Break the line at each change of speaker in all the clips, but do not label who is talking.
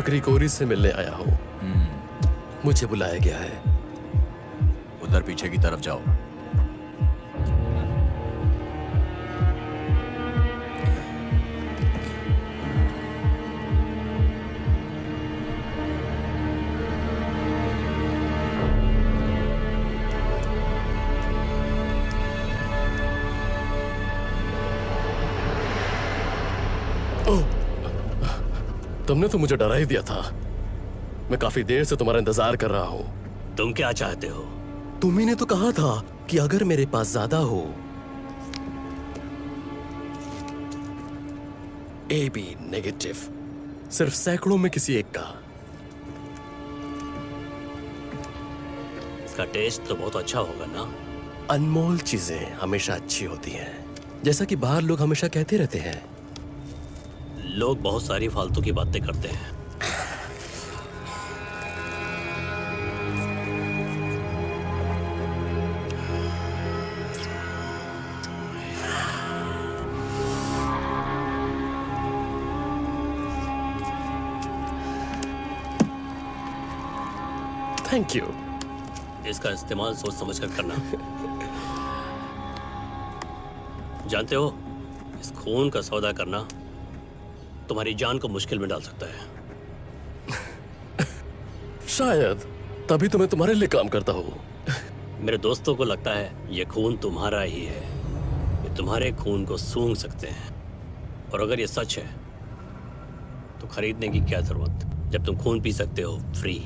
Grigory से मिलने आया हूँ। मुझे बुलाया गया है।
उधर पीछे की तरफ जाओ।
तुमने तो मुझे डरा ही दिया था। मैं काफी देर से तुम्हारा इंतजार कर रहा हूँ।
तुम क्या चाहते हो?
तुम ही ने तो कहा था कि अगर मेरे पास ज्यादा हो, AB नेगेटिव, सिर्फ सैकड़ों में किसी एक का।
इसका टेस्ट तो बहुत अच्छा होगा ना?
अनमोल चीजें हमेशा अच्छी होती हैं, जैसा कि बाहर लोग हमेशा कहते रहते हैं।
लोग बहुत सारी फालतू की बातें करते हैं।
Thank you.
इसका इस्तेमाल सोच समझ कर करना। जानते हो, इस खून का सौदा करना तुम्हारी जान को मुश्किल में डाल सकता है।
शायद तभी तो मैं तुम्हारे लिए काम करता हूँ।
मेरे दोस्तों को लगता है ये खून तुम्हारा ही है। ये तुम्हारे खून को सूंघ सकते हैं, और अगर ये सच है तो खरीदने की क्या जरूरत, जब तुम खून पी सकते हो फ्री।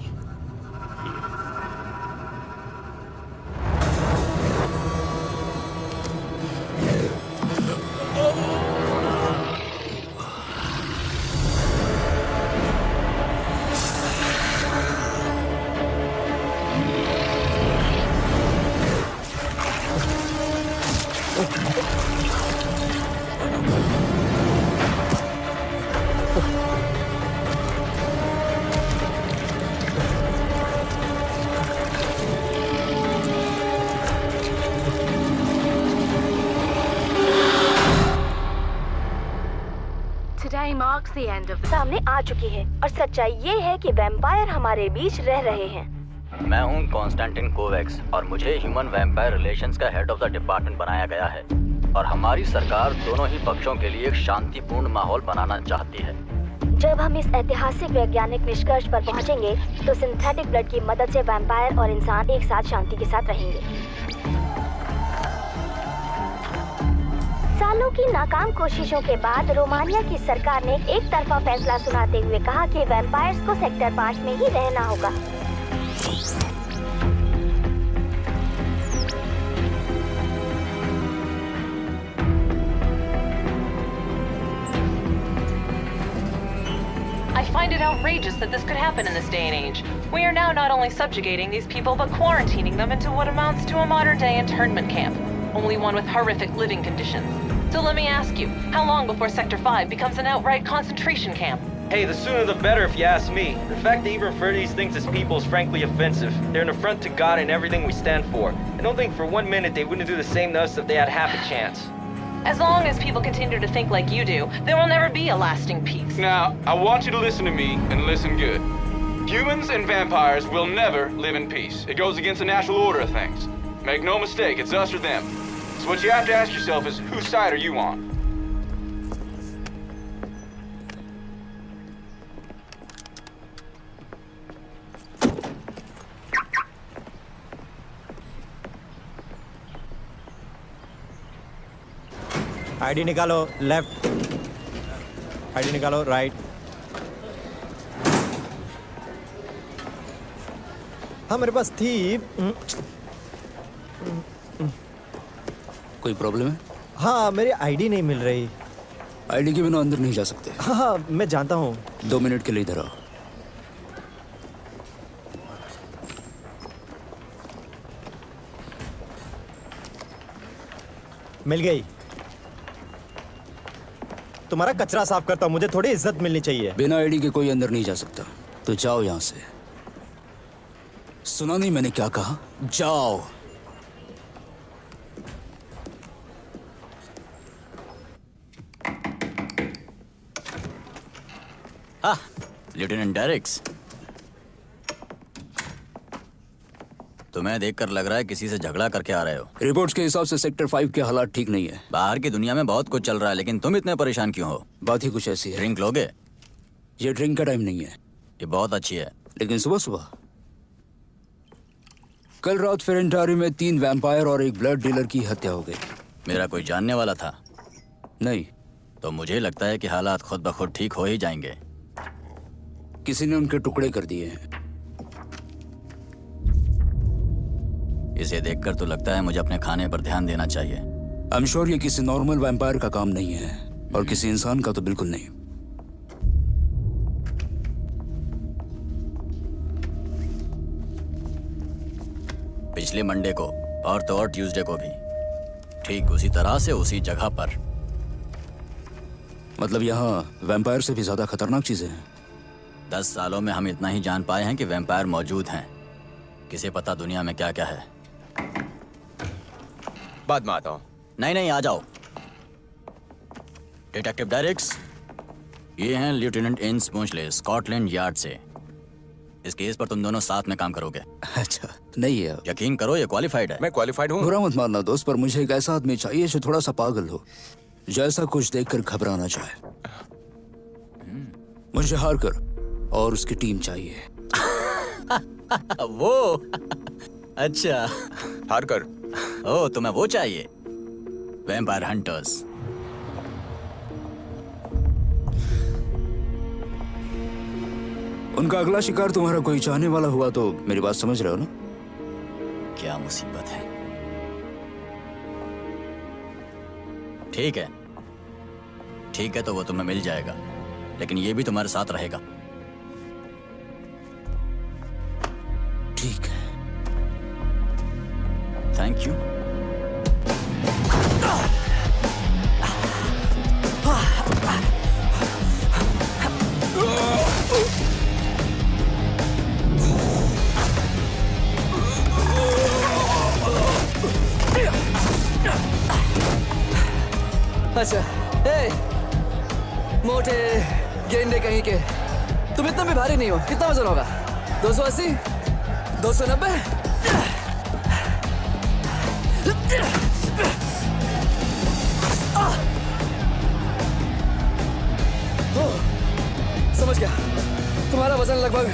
सामने आ चुकी है, और सच्चाई ये है कि वैम्पायर हमारे बीच रह रहे हैं।
मैं हूँ कॉन्स्टेंटिन कोवैक्स, और मुझे ह्यूमन वैम्पायर रिलेशंस का हेड ऑफ द डिपार्टमेंट बनाया गया है। और हमारी सरकार दोनों ही पक्षों के लिए एक शांतिपूर्ण माहौल बनाना चाहती है।
जब हम इस ऐतिहासिक वैज्ञानिक निष्कर्ष पर पहुंचेंगे, तो सिंथेटिक ब्लड की मदद से वैम्पायर और इंसान एक साथ शांति के साथ रहेंगे। सालों की नाकाम कोशिशों के बाद रोमानिया की सरकार ने एक तरफा फैसला सुनाते हुए कहा कि वैम्पायर्स को सेक्टर 5 में ही रहना होगा।
I find it outrageous that this could happen in this day and age. We are now not only subjugating these people, but quarantining them into what amounts to a modern-day internment camp. Only one with horrific living conditions. So let me ask you, how long before Sector 5 becomes an outright concentration camp?
Hey, the sooner the better if you ask me. The fact they even refer to these things as people is frankly offensive. They're an affront to God and everything we stand for. I don't think for 1 minute they wouldn't do the same to us if they had half a chance.
As long as people continue to think like you do, there will never be a lasting peace.
Now, I want you to listen to me and listen good. Humans and vampires will never live in peace. It goes against the natural order of things. Make no mistake, it's us or them. So what you have to ask yourself is, whose side are you on?
ID निकालो, left. ID निकालो, right. हाँ, मेरे पास थी।
कोई problem है?
हाँ, मेरी ID नहीं मिल रही।
आईडी के बिना अंदर नहीं जा सकते।
हाँ, मैं जानता हूँ।
2 मिनट के लिए इधर आओ।
मिल गई। तुम्हारा कचरा साफ करता हूँ, मुझे थोड़ी इज्जत मिलनी चाहिए।
बिना आईडी के कोई अंदर नहीं जा सकता, तो जाओ यहाँ से। सुना नहीं मैंने क्या कहा? जाओ।
लेफ्टिनेंट डेरिक्स, तुम्हें देखकर लग रहा है किसी से झगड़ा करके आ रहे हो।
रिपोर्ट्स के हिसाब से सेक्टर 5 के हालात ठीक नहीं है।
बाहर की दुनिया में बहुत कुछ चल रहा है, लेकिन तुम इतने परेशान क्यों हो?
बात ही कुछ ऐसी है।
ड्रिंक लोगे?
ये ड्रिंक का टाइम नहीं है।
ये बहुत अच्छी है।
लेकिन सुबह सुबह कल रात फेरेंटारी में 3 वैम्पायर और एक ब्लड डीलर की हत्या हो गई।
मेरा कोई जानने वाला था?
नहीं,
तो मुझे लगता है कि हालात खुद ब खुद ठीक हो ही जाएंगे।
किसी ने उनके टुकड़े कर दिए हैं।
इसे देखकर तो लगता है मुझे अपने खाने पर ध्यान देना चाहिए।
आई एम श्योर ये किसी नॉर्मल वैम्पायर का काम नहीं है, और किसी इंसान का तो बिल्कुल नहीं।
पिछले मंडे को और तो और ट्यूसडे को भी ठीक उसी तरह से उसी जगह पर।
मतलब यहाँ वैम्पायर से भी ज्यादा खतरनाक चीजें हैं।
10 सालों में हम इतना ही जान पाए हैं कि वैम्पायर मौजूद हैं। किसे पता दुनिया में क्या क्या है।
बाद में आता हूँ।
नहीं, आ जाओ। डिटेक्टिव डायरेक्स, ये हैं लेफ्टिनेंट इन्स पूंछले, स्कॉटलैंड यार्ड से। इस केस पर तुम दोनों साथ में काम करोगे।
अच्छा, नहीं है।
यकीन करो, ये क्वालिफाइड है।
मैं क्वालिफाइड हूँ।
बुरा मत मानना दोस्त, पर मुझे एक ऐसा आदमी चाहिए जो थोड़ा सा पागल हो, जैसा कुछ देखकर घबराना चाहे। मुझे हारकर और उसकी टीम चाहिए।
वो अच्छा,
हारकर।
ओ, तुम्हें वो चाहिए? Vampire hunters.
उनका अगला शिकार तुम्हारा कोई चाहने वाला हुआ तो मेरी बात समझ रहे हो ना?
क्या मुसीबत है। ठीक है तो वो तुम्हें मिल जाएगा, लेकिन ये भी तुम्हारे साथ रहेगा।
ठीक है।
Thank you.
अच्छा, मोटे गेंडे कहीं के, तुम इतना भी भारी नहीं हो। कितना वजन होगा? 280? 290? समझ गया, तुम्हारा वजन लगभग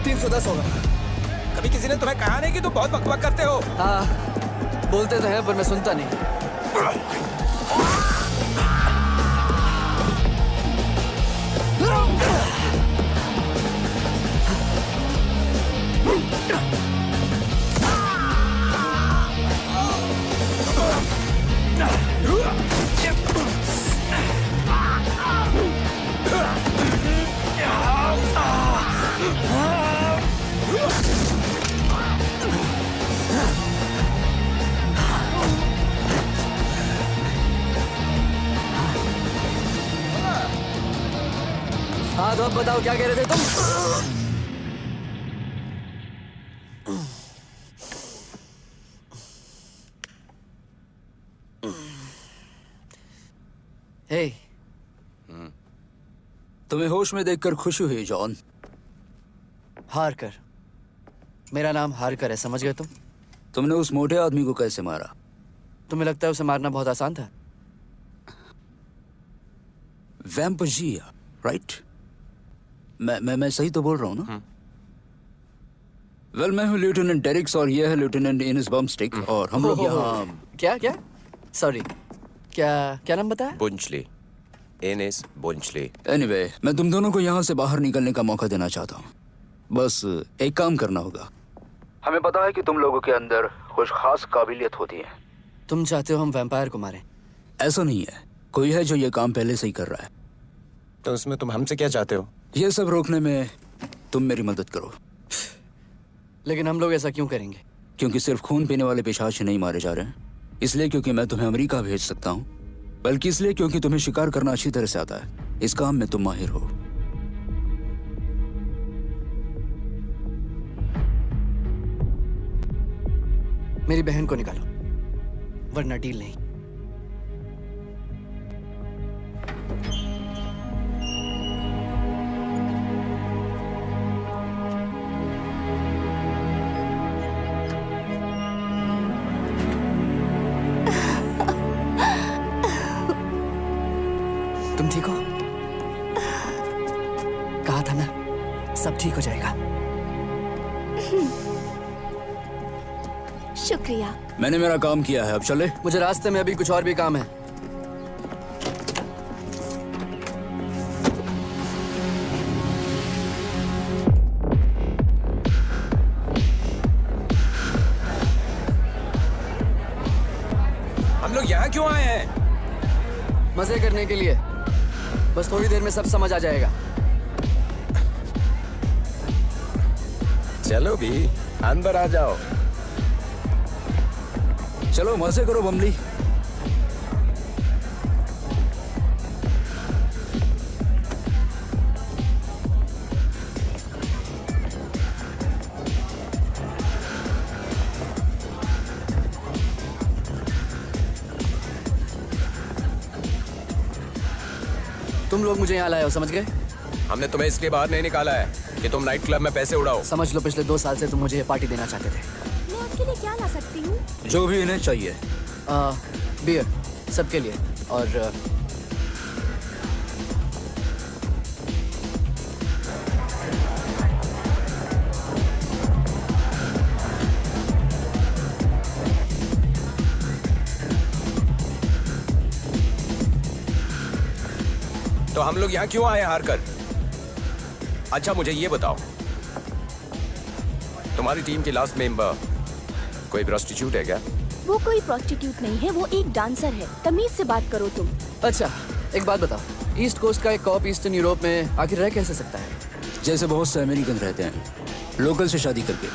310 होगा।
कभी किसी ने तुम्हें कहा नहीं कि तुम बहुत बकवास करते हो?
हाँ, बोलते तो हैं पर मैं सुनता नहीं। हाँ तो अब बताओ क्या कह रहे थे तुम? हे,
तुम्हें होश में देखकर खुशी हुई जॉन।
हारकर। मेरा नाम हारकर है, समझ गए तुम?
तुमने उस मोटे आदमी को कैसे मारा?
तुम्हें लगता है उसे मारना बहुत आसान था?
वैम्पजिया, राइट? मैं सही तो बोल रहा हूँ ना? वेल, मैं हूँ लेफ्टिनेंट डेरिक्स और ये है लेफ्टिनेंट इनिस बमस्टिक, और हम लोग यहाँ।
क्या? सॉरी, क्या नाम बताया?
बुंचली, एनिस बुंचली।
एनीवे, मैं तुम दोनों को यहाँ से बाहर निकलने का मौका देना चाहता हूँ। बस एक काम करना होगा। हमें पता है कि तुम लोगों के अंदर कुछ खास काबिलियत होती है।
तुम चाहते हो हम वैम्पायर को मारें?
ऐसा नहीं है, कोई है जो ये काम पहले से ही कर रहा है।
तो उसमें तुम हमसे क्या चाहते हो?
ये सब रोकने में तुम मेरी मदद करो।
लेकिन हम लोग ऐसा क्यों करेंगे?
क्योंकि सिर्फ खून पीने वाले पिशाच नहीं मारे जा रहे हैं, इसलिए क्योंकि मैं तुम्हें अमेरिका भेज सकता हूँ, बल्कि इसलिए क्योंकि तुम्हें शिकार करना अच्छी तरह से आता है। इस काम में तुम माहिर हो।
मेरी बहन को निकालो, वरना डील नहीं। सब ठीक हो जाएगा।
शुक्रिया।
मैंने मेरा काम किया है, अब चले।
मुझे रास्ते में अभी कुछ और भी काम है।
हम लोग यहाँ क्यों आए हैं?
मजे करने के लिए। बस थोड़ी देर में सब समझ आ जाएगा।
चलो भी, अंदर आ जाओ।
चलो मजे करो बमली।
तुम लोग मुझे यहाँ लाए हो, समझ गए?
हमने तुम्हें इसलिए बाहर नहीं निकाला है कि तुम नाइट क्लब में पैसे उड़ाओ।
समझ लो पिछले 2 साल से तुम मुझे ये पार्टी देना चाहते थे।
मैं आपके लिए क्या ला सकती हूँ?
जो भी इन्हें चाहिए।
बियर सबके लिए। और
तो हम लोग यहाँ क्यों आए हार कर? अच्छा मुझे ये बताओ, तुम्हारी टीम की लास्ट मेंबर कोई प्रोस्टिट्यूट है क्या?
वो कोई प्रोस्टिट्यूट नहीं है, वो एक डांसर है। तमीज से बात करो तुम।
अच्छा एक बात बताओ, ईस्ट कोस्ट का एक कॉप ईस्टर्न यूरोप में आखिर रह कैसे सकता है?
जैसे बहुत से अमेरिकन रहते हैं, लोकल से शादी करके।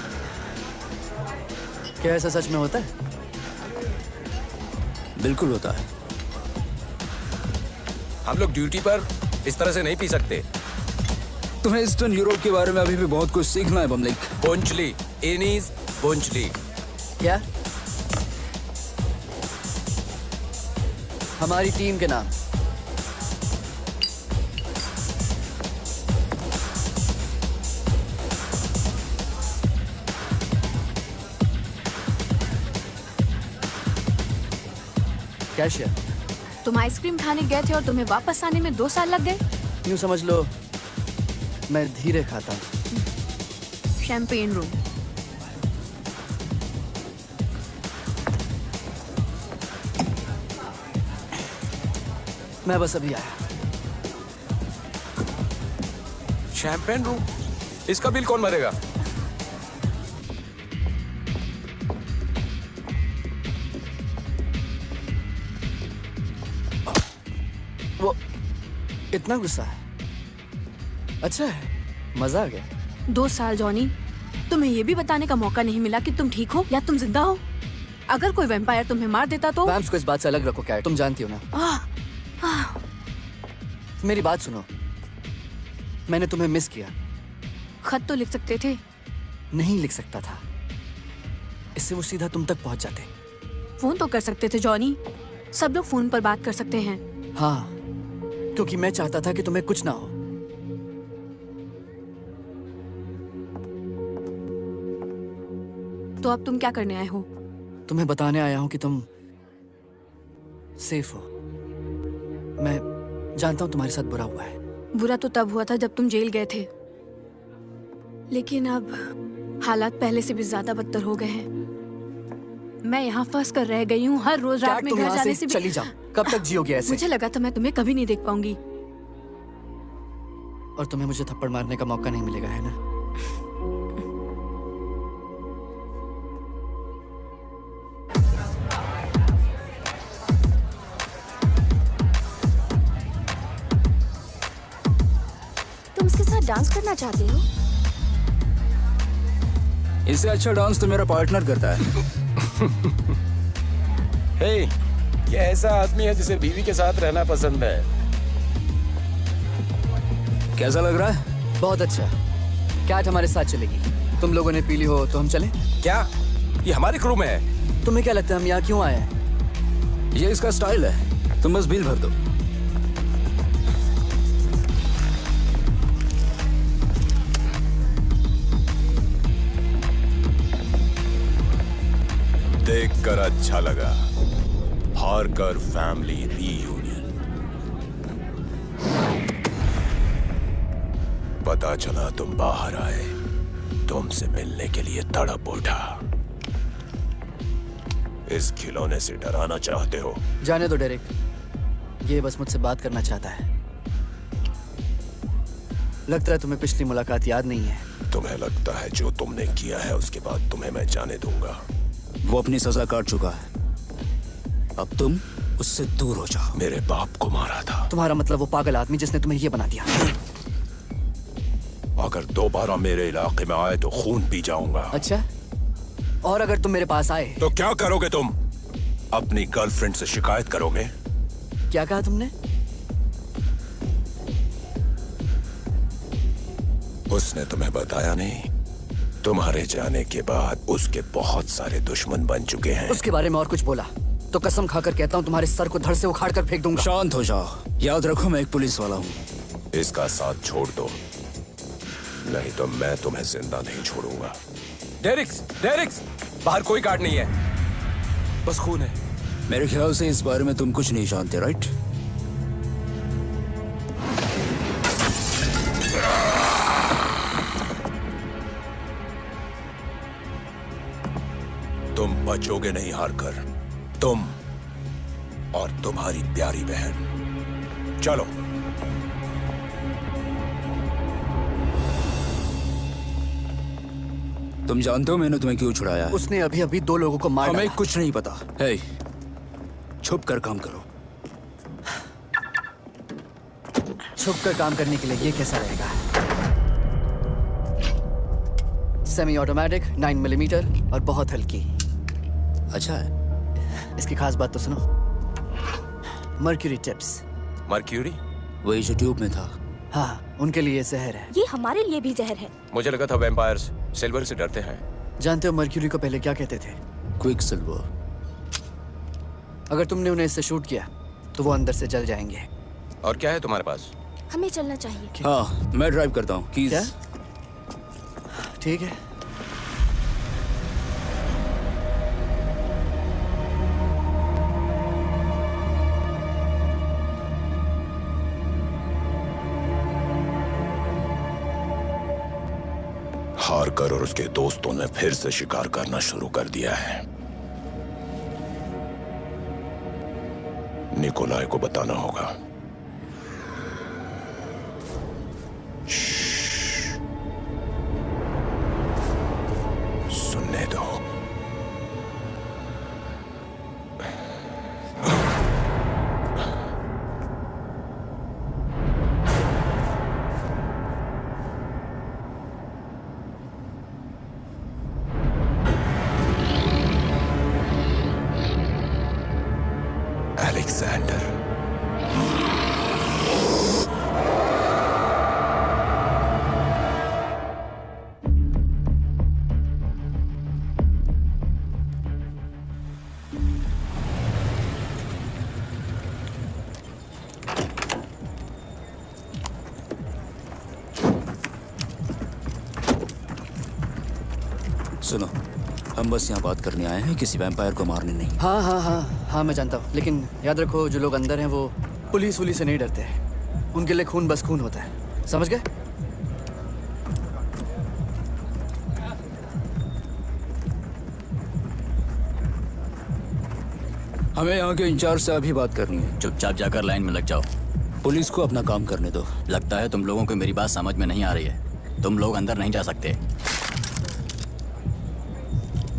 क्या ऐसा सच में होता है?
बिल्कुल होता है।
हम लोग ड्यूटी पर इस तरह से नहीं पी सकते।
तुम्हें ईस्टर्न यूरोप के बारे में अभी भी बहुत कुछ सीखना है बमलिक।
पोंचली, एनीज पोंचली।
क्या? हमारी टीम के नाम। कैशियर,
तुम आइसक्रीम खाने गए थे और तुम्हें वापस आने में 2 साल लग गए।
यूं समझ लो मैं धीरे खाता हूँ।
Champagne room.
मैं बस अभी आया।
Champagne room? इसका बिल कौन भरेगा?
वो इतना गुस्सा है? अच्छा है, मजा आ गया।
2 साल जॉनी, तुम्हें ये भी बताने का मौका नहीं मिला कि तुम ठीक हो या तुम जिंदा हो। अगर कोई वैम्पायर तुम्हें मार देता तो?
वैम्प्स को इस बात से अलग रखो क्या, तुम जानती हो ना। मेरी बात सुनो, मैंने तुम्हें मिस किया।
खत तो लिख सकते थे।
नहीं लिख सकता था, इससे वो सीधा तुम तक पहुंच जाते।
फोन तो कर सकते थे जॉनी, सब लोग फोन पर बात कर सकते हैं।
हाँ, क्योंकि मैं चाहता था कि तुम्हें कुछ ना हो।
तो अब तुम क्या करने आए हो?
तुम्हें बताने आया हूं कि तुम सेफ हो। मैं जानता हूं तुम्हारे साथ बुरा हुआ है।
बुरा तो तब हुआ था जब तुम जेल गए थे, लेकिन अब हालात पहले से भी ज्यादा बदतर हो गए हैं। मैं यहाँ फंस कर रह गई हूँ। हर रोज रात में घर जाने से भी...
चली जाओ। कब तक जियोगी ऐसे?
मुझे लगा था मैं तुम्हें कभी नहीं देख पाऊंगी।
और तुम्हें मुझे थप्पड़ मारने का मौका नहीं मिलेगा, है ना?
तुम उसके साथ डांस करना चाहते हो?
इससे अच्छा डांस तो मेरा पार्टनर करता है।
हे, ये ऐसा आदमी है जिसे बीवी के साथ रहना पसंद है।
कैसा लग रहा है?
बहुत अच्छा। कैट हमारे साथ चलेगी। तुम लोगों ने पी ली हो तो हम चलें?
क्या? ये हमारे क्रू में है।
तुम्हें क्या लगता है हम यहाँ क्यों आए हैं?
ये इसका स्टाइल है, तुम बस बिल भर दो।
देखकर अच्छा लगा। हारकर फैमिली रीयूनियन। पता चला तुम बाहर आए, तुमसे मिलने के लिए तड़प उठा। इस खिलौने से डराना चाहते हो?
जाने दो डेरिक, ये बस मुझसे बात करना चाहता है। लगता है तुम्हें पिछली मुलाकात याद नहीं है।
तुम्हें लगता है जो तुमने किया है उसके बाद तुम्हें मैं जाने दूंगा?
वो अपनी सजा काट चुका है, अब तुम उससे दूर हो जाओ।
मेरे बाप को मारा था।
तुम्हारा मतलब वो पागल आदमी जिसने तुम्हें ये बना दिया।
अगर दोबारा मेरे इलाके में आए तो खून पी जाऊंगा।
अच्छा, और अगर तुम मेरे पास आए
तो क्या करोगे तुम? अपनी गर्लफ्रेंड से शिकायत करोगे?
क्या कहा तुमने?
उसने तुम्हें बताया नहीं? तुम्हारे जाने के बाद उसके बहुत सारे दुश्मन बन चुके हैं।
उसके बारे में और कुछ बोला तो कसम खाकर कहता हूँ तुम्हारे सर को धड़ से उखाड़ कर फेंक दूंगा।
शांत हो जाओ, याद रखो मैं एक पुलिस वाला हूँ।
इसका साथ छोड़ दो, नहीं तो मैं तुम्हें जिंदा नहीं छोड़ूंगा।
डेरिक्स, डेरिक्स, बाहर कोई गार्ड नहीं है, बस खून है।
मेरे ख्याल से इस बारे में तुम कुछ नहीं जानते, राइट?
तुम बचोगे नहीं हारकर, तुम और तुम्हारी प्यारी बहन। चलो।
तुम जानते हो मैंने तुम्हें क्यों छुड़ाया है?
उसने अभी अभी 2 लोगों को मार
हमें
डाला।
कुछ नहीं पता। हे, छुप कर काम करो।
छुप कर काम करने के लिए ये कैसा रहेगा? सेमी ऑटोमेटिक 9 मिलीमीटर और बहुत हल्की।
अच्छा है।
इसकी खास बात तो सुनो। Mercury tips.
मर्क्यूरी?
वही जो ट्यूब में था।
हाँ, उनके लिए जहर है।
ये हमारे लिए भी जहर है।
मुझे लगा था वैम्पायर्स सिल्वर से डरते हैं।
जानते हो मर्क्यूरी को पहले क्या कहते थे?
Quick silver.
अगर तुमने उन्हें इससे शूट किया तो वो अंदर से जल जाएंगे।
और क्या है तुम्हारे पास?
हमें चलना चाहिए।
हाँ, मैं ड्राइव करता हूँ।
क्या? ठीक है।
हारकर और उसके दोस्तों ने फिर से शिकार करना शुरू कर दिया है। निकोलाई को बताना होगा। सुनने दो। अलेक्जेंडर,
सुनो, हम बस यहाँ बात करने आए हैं, किसी वैम्पायर को मारने नहीं।
हाँ हाँ हाँ हाँ, मैं जानता हूँ, लेकिन याद रखो जो लोग अंदर हैं वो पुलिस से नहीं डरते। उनके लिए खून बस खून होता है, समझ गए?
हमें यहाँ के इंचार्ज से अभी बात करनी है।
चुपचाप जाकर लाइन में लग जाओ।
पुलिस को अपना काम करने दो।
लगता है तुम लोगों को मेरी बात समझ में नहीं आ रही है। तुम लोग अंदर नहीं जा सकते।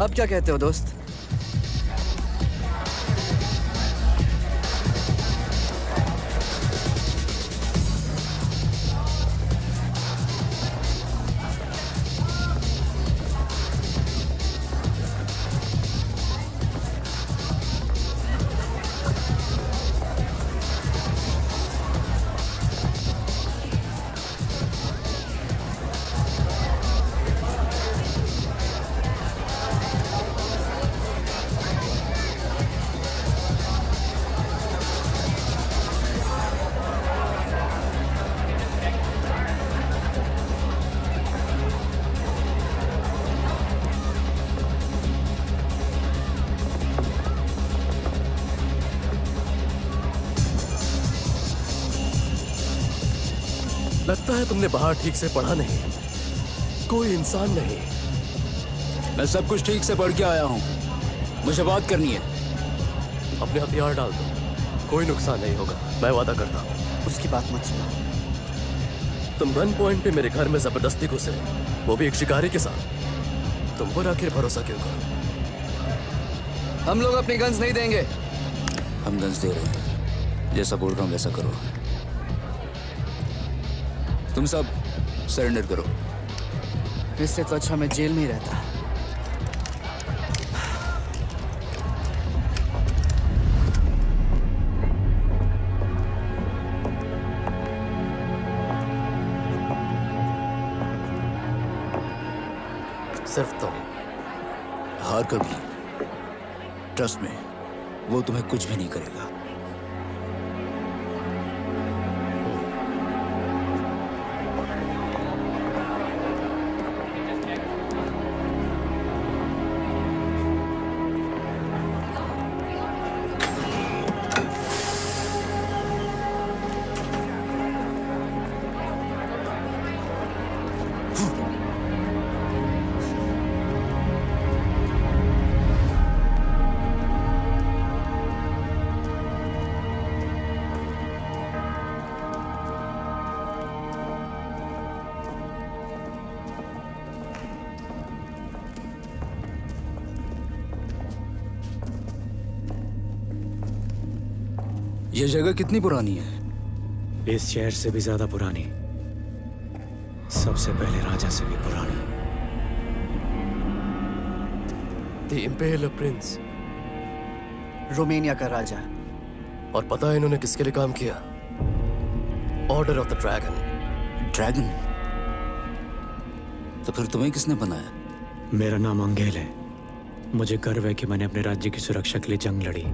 अब क्या कहते हो दोस्त?
लगता है तुमने बाहर ठीक से पढ़ा नहीं। कोई इंसान नहीं।
मैं सब कुछ ठीक से पढ़ के आया हूँ। मुझे बात करनी है।
अपने हथियार डाल दो, कोई नुकसान नहीं होगा, मैं वादा करता हूँ।
उसकी बात मत सुनो।
तुम गन पॉइंट पे मेरे घर में जबरदस्ती घुसे, वो भी एक शिकारी के साथ। तुम पर आखिर भरोसा क्यों करो?
हम लोग अपनी गन्स नहीं देंगे।
हम गन्स दे रहे हैं, जैसा बोल रहा हूँ वैसा करो। तुम सब सरेंडर करो।
इससे तो अच्छा मैं जेल में ही रहता।
सिर्फ तुम हार कर भी, ट्रस्ट में, वो तुम्हें कुछ भी नहीं करेगा। ये जगह कितनी पुरानी है?
इस शहर से भी ज्यादा पुरानी, सबसे पहले राजा से भी पुरानी।
The Imperial Prince,
रोमेनिया का राजा।
और पता है इन्होंने किसके लिए काम किया? Order of the dragon.
Dragon? तो फिर तुम्हें किसने बनाया?
मेरा नाम अंगेल है। मुझे गर्व है कि मैंने अपने राज्य की सुरक्षा के लिए जंग लड़ी।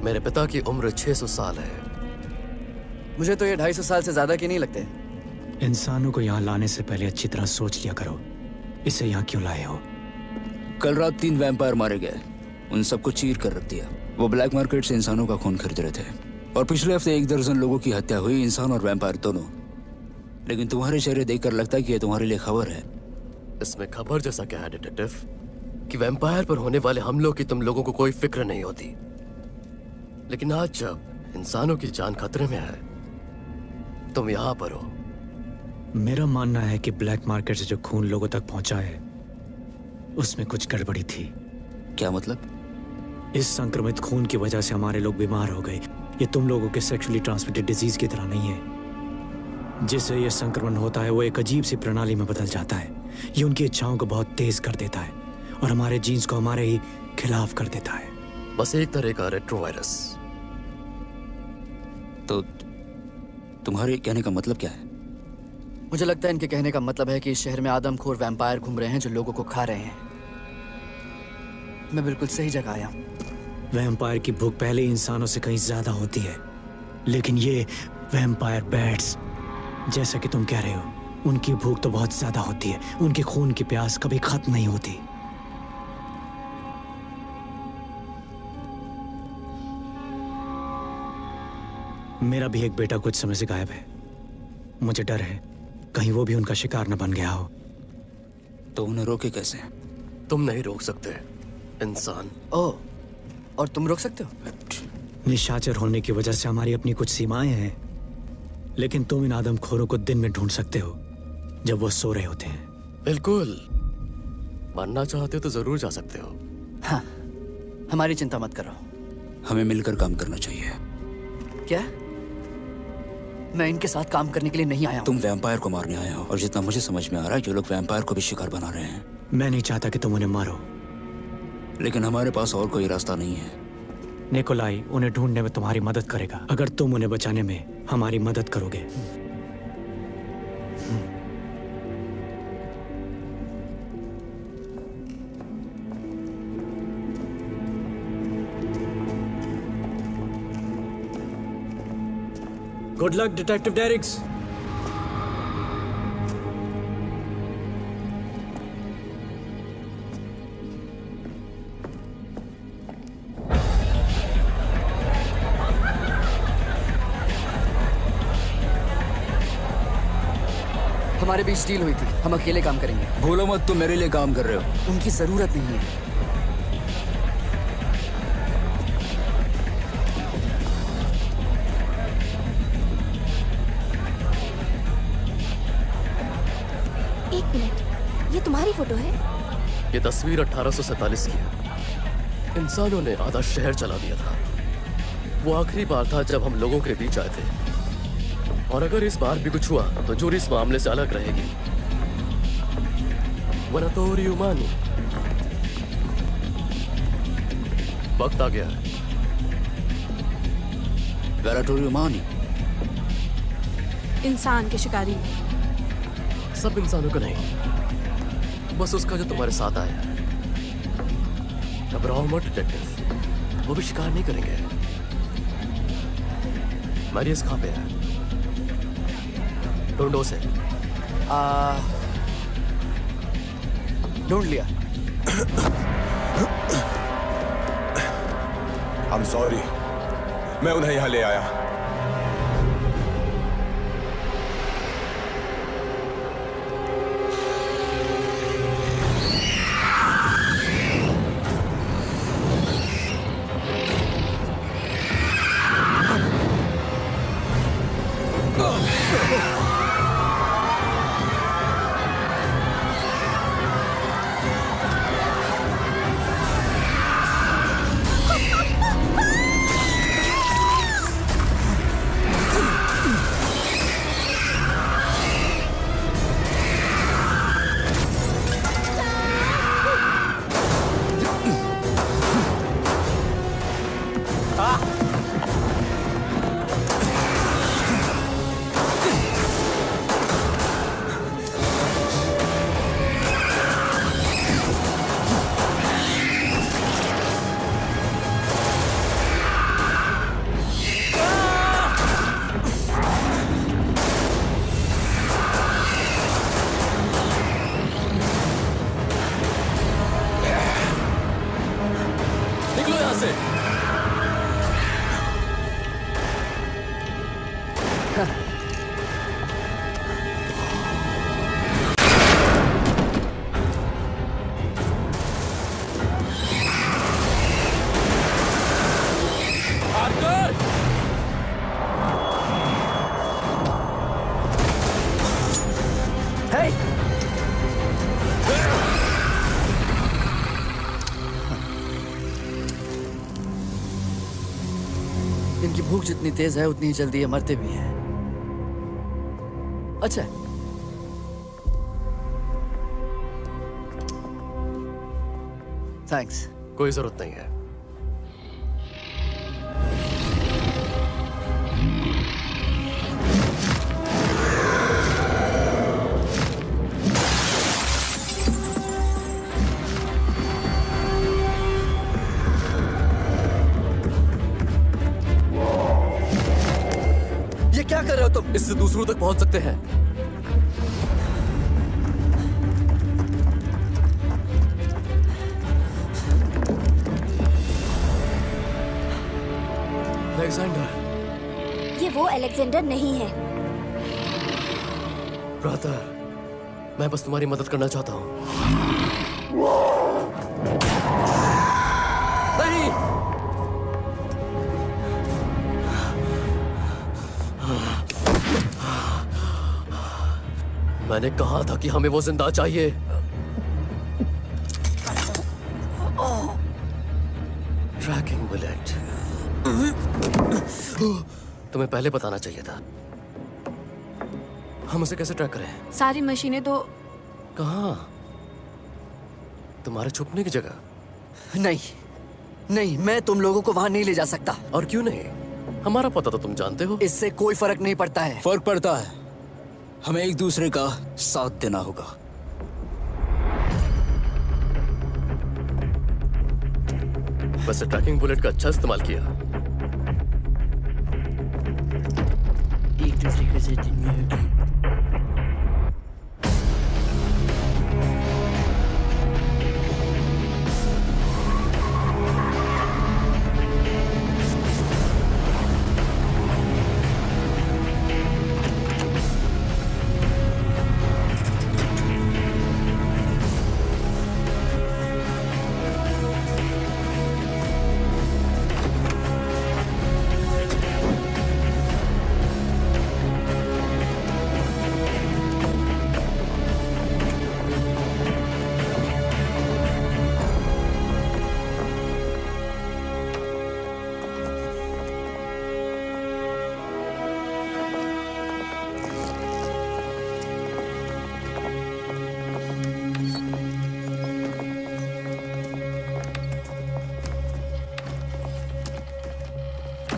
मेरे पिता की उम्र 600 साल है।
मुझे तो ये 250 साल से ज्यादा की नहीं लगते।
इंसानों को यहाँ लाने से पहले अच्छी तरह सोच लिया करो, इसे यहाँ क्यों लाए हो?
कल रात 3 वैम्पायर मारे गए, उन सबको चीर कर रख दिया। वो ब्लैक मार्केट से इंसानों का खून खरीद रहे थे, और पिछले हफ्ते 1 दर्जन लोगों की हत्या हुई, इंसान और वैम्पायर दोनों। लेकिन तुम्हारे चेहरे देखकर लगता है कि ये तुम्हारे लिए खबर है।
इसमें खबर जैसा क्या है डिटेक्टिव, कि वैम्पायर पर होने वाले हमलों की तुम लोगों को कोई फिक्र नहीं होती। लेकिन आज जब इंसानों की जान खतरे में है, तुम यहाँ पर हो।
मेरा मानना है कि ब्लैक मार्केट से जो खून लोगों तक पहुंचा है, उसमें कुछ गड़बड़ी थी।
क्या मतलब?
इस संक्रमित खून की वजह से हमारे लोग बीमार हो गए। ये तुम लोगों के सेक्सुअली ट्रांसमिटेड डिजीज की तरह नहीं है। जिससे ये संक्रमण होता है वो एक अजीब सी प्रणाली में बदल जाता है। ये उनकी इच्छाओं को बहुत तेज कर देता है और हमारे जीन्स को हमारे ही खिलाफ कर देता है।
बस एक तरह का रेट्रोवायरस।
तो तुम्हारे कहने का मतलब क्या है?
मुझे लगता है इनके कहने का मतलब है कि इस शहर में आदमखोर वैम्पायर घूम रहे हैं जो लोगों को खा रहे हैं। मैं बिल्कुल सही जगह आया हूं।
वैम्पायर की भूख पहले इंसानों से कहीं ज्यादा होती है, लेकिन ये वैम्पायर बैट्स, जैसा कि तुम कह रहे हो, उनकी भूख तो बहुत ज्यादा होती है। उनके खून की प्यास कभी खत्म नहीं होती। मेरा भी एक बेटा कुछ समय से गायब है। मुझे डर है कहीं वो भी उनका शिकार न बन गया हो।
तो उन्हें रोके कैसे?
तुम नहीं रोक सकते, इंसान।
ओह, और तुम रोक सकते हो?
निशाचर होने की वजह से हमारी अपनी कुछ सीमाएं हैं, लेकिन तुम इन आदमखोरों को दिन में ढूंढ सकते हो जब वो सो रहे होते हैं।
बिल्कुल, मरना चाहते हो तो जरूर जा सकते हो।
हाँ, हमारी चिंता मत करो।
हमें मिलकर काम करना चाहिए।
क्या? मैं इनके साथ काम करने के लिए नहीं आया हूं।
तुम वैम्पायर को मारने आए हो, और जितना मुझे समझ में आ रहा है ये लोग वैम्पायर को भी शिकार बना रहे हैं।
मैं नहीं चाहता कि तुम उन्हें मारो,
लेकिन हमारे पास और कोई रास्ता नहीं है।
निकोलाई उन्हें ढूंढने में तुम्हारी मदद करेगा अगर तुम उन्हें बचाने में हमारी मदद करोगे।
Good luck detective Derricks.
हमारे बीच डील हुई थी, हम अकेले काम करेंगे।
बोलो मत, तुम मेरे लिए काम कर रहे हो।
उनकी जरूरत नहीं है।
एक मिनट, ये तुम्हारी फोटो है?
ये तस्वीर 1847 की है। इंसानों ने आधा शहर चला दिया था। वो आखिरी बार था जब हम लोगों के बीच आए थे। और अगर इस बार भी कुछ हुआ तो जूरी इस मामले से अलग रहेगी। वनातोरी उमानी। वक्त आ गया है।
वेराटोरी उमानी।
इंसान के शिकारी।
सब इंसानों को नहीं, बस उसका जो तुम्हारे साथ आया है। घबराओ मत डिटेक्टिव, वो भी शिकार नहीं करेंगे। मैरियस कहाँ पे है? ढूंढो उसे।
ढूंढ लिया।
I'm sorry, मैं उन्हें यहाँ ले आया।
निकलो यहां से।
इनकी भूख जितनी तेज है उतनी ही जल्दी ये मरते भी हैं। अच्छा, थैंक्स।
कोई जरूरत नहीं है।
ये क्या कर रहे हो तुम?
इससे दूसरों तक पहुंच सकते हैं। अलेक्जेंडर।
ये वो अलेक्जेंडर नहीं है।
ब्रदर, मैं बस तुम्हारी मदद करना चाहता हूं। नहीं! मैंने कहा था कि हमें वो जिंदा चाहिए। Tracking bullet. तुम्हें पहले बताना चाहिए था। हम उसे कैसे ट्रैक करें?
सारी मशीनें तो
कहाँ? तुम्हारे छुपने की जगह?
नहीं, नहीं, मैं तुम लोगों को वहां नहीं ले जा सकता।
और क्यों नहीं? हमारा पता तो तुम जानते हो।
इससे कोई फर्क नहीं पड़ता है।
फर्क पड़ता है। हमें एक दूसरे का साथ देना होगा।
वैसे ट्रैकिंग बुलेट का अच्छा इस्तेमाल किया।
एक दूसरे का साथ देना होगा।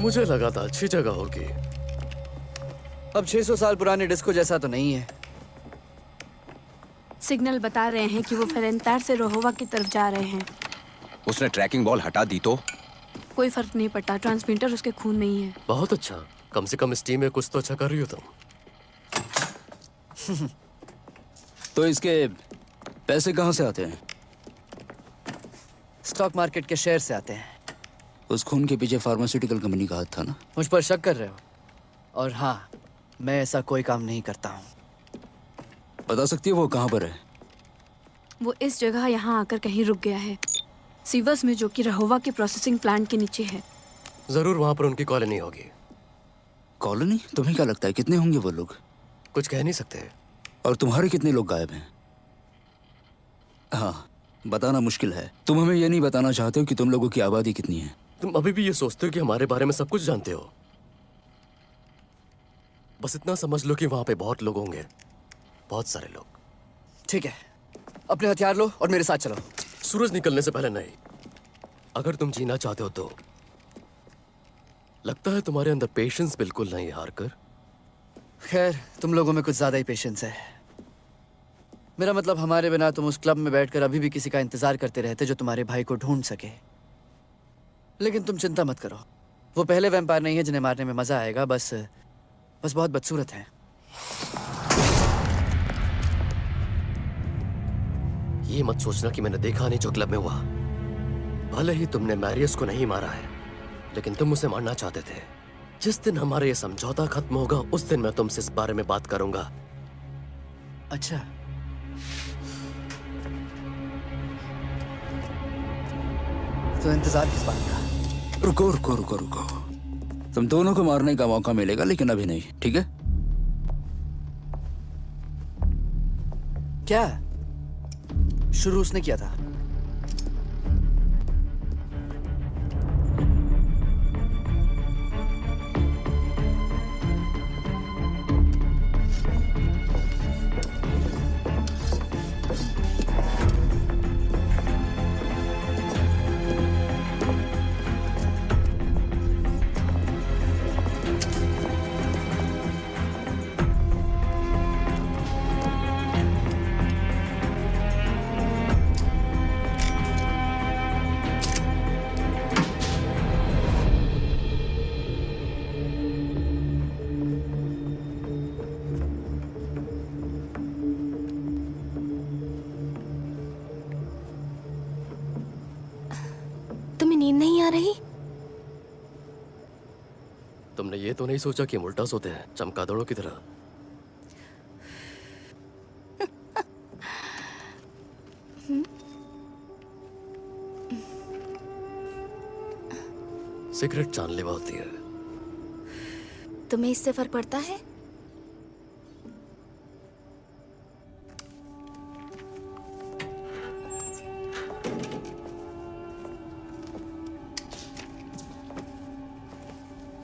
मुझे लगा था अच्छी जगह होगी।
अब 600 साल पुराने डिस्को जैसा तो नहीं है।
सिग्नल बता रहे हैं कि वो फेरेंतार से रोहोवा की तरफ जा रहे हैं।
उसने ट्रैकिंग बॉल हटा दी तो?
कोई फर्क नहीं पड़ता, ट्रांसमीटर उसके खून में ही है।
बहुत अच्छा, कम से कम इस टीम में कुछ तो अच्छा कर रही हो तुम।
तो इसके पैसे कहाँ से आते हैं?
स्टॉक मार्केट के शेयर से आते हैं।
उस खून के पीछे फार्मास्यूटिकल कंपनी का हाथ था ना?
मुझ पर शक कर रहे हो? और हाँ, मैं ऐसा कोई काम नहीं करता हूँ।
बता सकती है वो कहाँ पर है?
वो इस जगह यहाँ आकर कहीं रुक गया है, सीवर्स में, जो कि रहोवा के प्रोसेसिंग प्लांट के नीचे है।
जरूर वहां पर उनकी कॉलोनी होगी।
कॉलोनी? तुम्हें क्या लगता है कितने होंगे वो लोग?
कुछ कह नहीं सकते।
और तुम्हारे कितने लोग गायब हैं? हाँ, बताना मुश्किल है। तुम हमें ये नहीं बताना चाहते हो कि तुम लोगों की आबादी कितनी है।
तुम अभी भी ये सोचते हो कि हमारे बारे में सब कुछ जानते हो। बस इतना समझ लो कि वहां पे बहुत लोग होंगे, बहुत सारे लोग।
ठीक है, अपने हथियार लो और मेरे साथ चलो।
सूरज निकलने से पहले नहीं। अगर तुम जीना चाहते हो तो। लगता है तुम्हारे अंदर पेशेंस बिल्कुल नहीं है हारकर।
खैर, तुम लोगों में कुछ ज्यादा ही पेशेंस है। मेरा मतलब, हमारे बिना तुम उस क्लब में बैठकर अभी भी किसी का इंतजार करते रहते जो तुम्हारे भाई को ढूंढ सके। लेकिन तुम चिंता मत करो, वो पहले वैम्पायर नहीं है जिन्हें मारने में मजा आएगा। बस बहुत बदसूरत है।
ये मत सोचना कि मैंने देखा नहीं जो क्लब में हुआ। भले ही तुमने मैरियस को नहीं मारा है, लेकिन तुम उसे मारना चाहते थे। जिस दिन हमारा ये समझौता खत्म होगा, उस दिन मैं तुमसे इस बारे में बात करूंगा।
अच्छा, तो इंतजार किस बात का?
रुको रुको रुको रुको, तुम दोनों को मारने का मौका मिलेगा, लेकिन अभी नहीं, ठीक है?
क्या शुरू उसने किया था?
नींद नहीं आ रही?
तुमने ये तो नहीं सोचा कि हम उल्टा सोते हैं, चमगादड़ों की तरह? सिगरेट जानलेवा होती है।
तुम्हें इससे फर्क पड़ता है?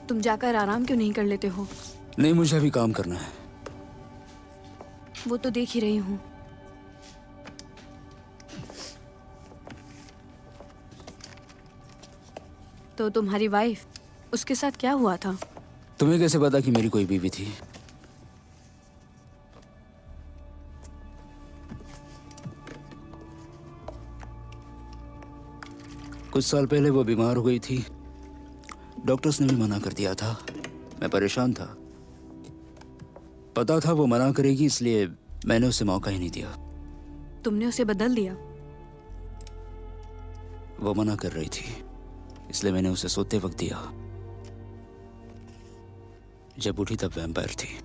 तुम जाकर आराम क्यों नहीं कर लेते हो?
नहीं, मुझे अभी काम करना है।
वो तो देख ही रही हूँ। तो तुम्हारी वाइफ, उसके साथ क्या हुआ था?
तुम्हें कैसे पता कि मेरी कोई बीवी थी? कुछ साल पहले वो बीमार हो गई थी। डॉक्टर्स ने भी मना कर दिया था। मैं परेशान था, पता था वो मना करेगी, इसलिए मैंने उसे मौका ही नहीं दिया।
तुमने उसे बदल दिया?
वो मना कर रही थी, इसलिए मैंने उसे सोते वक्त दिया। जब उठी तब वैम्पायर थी।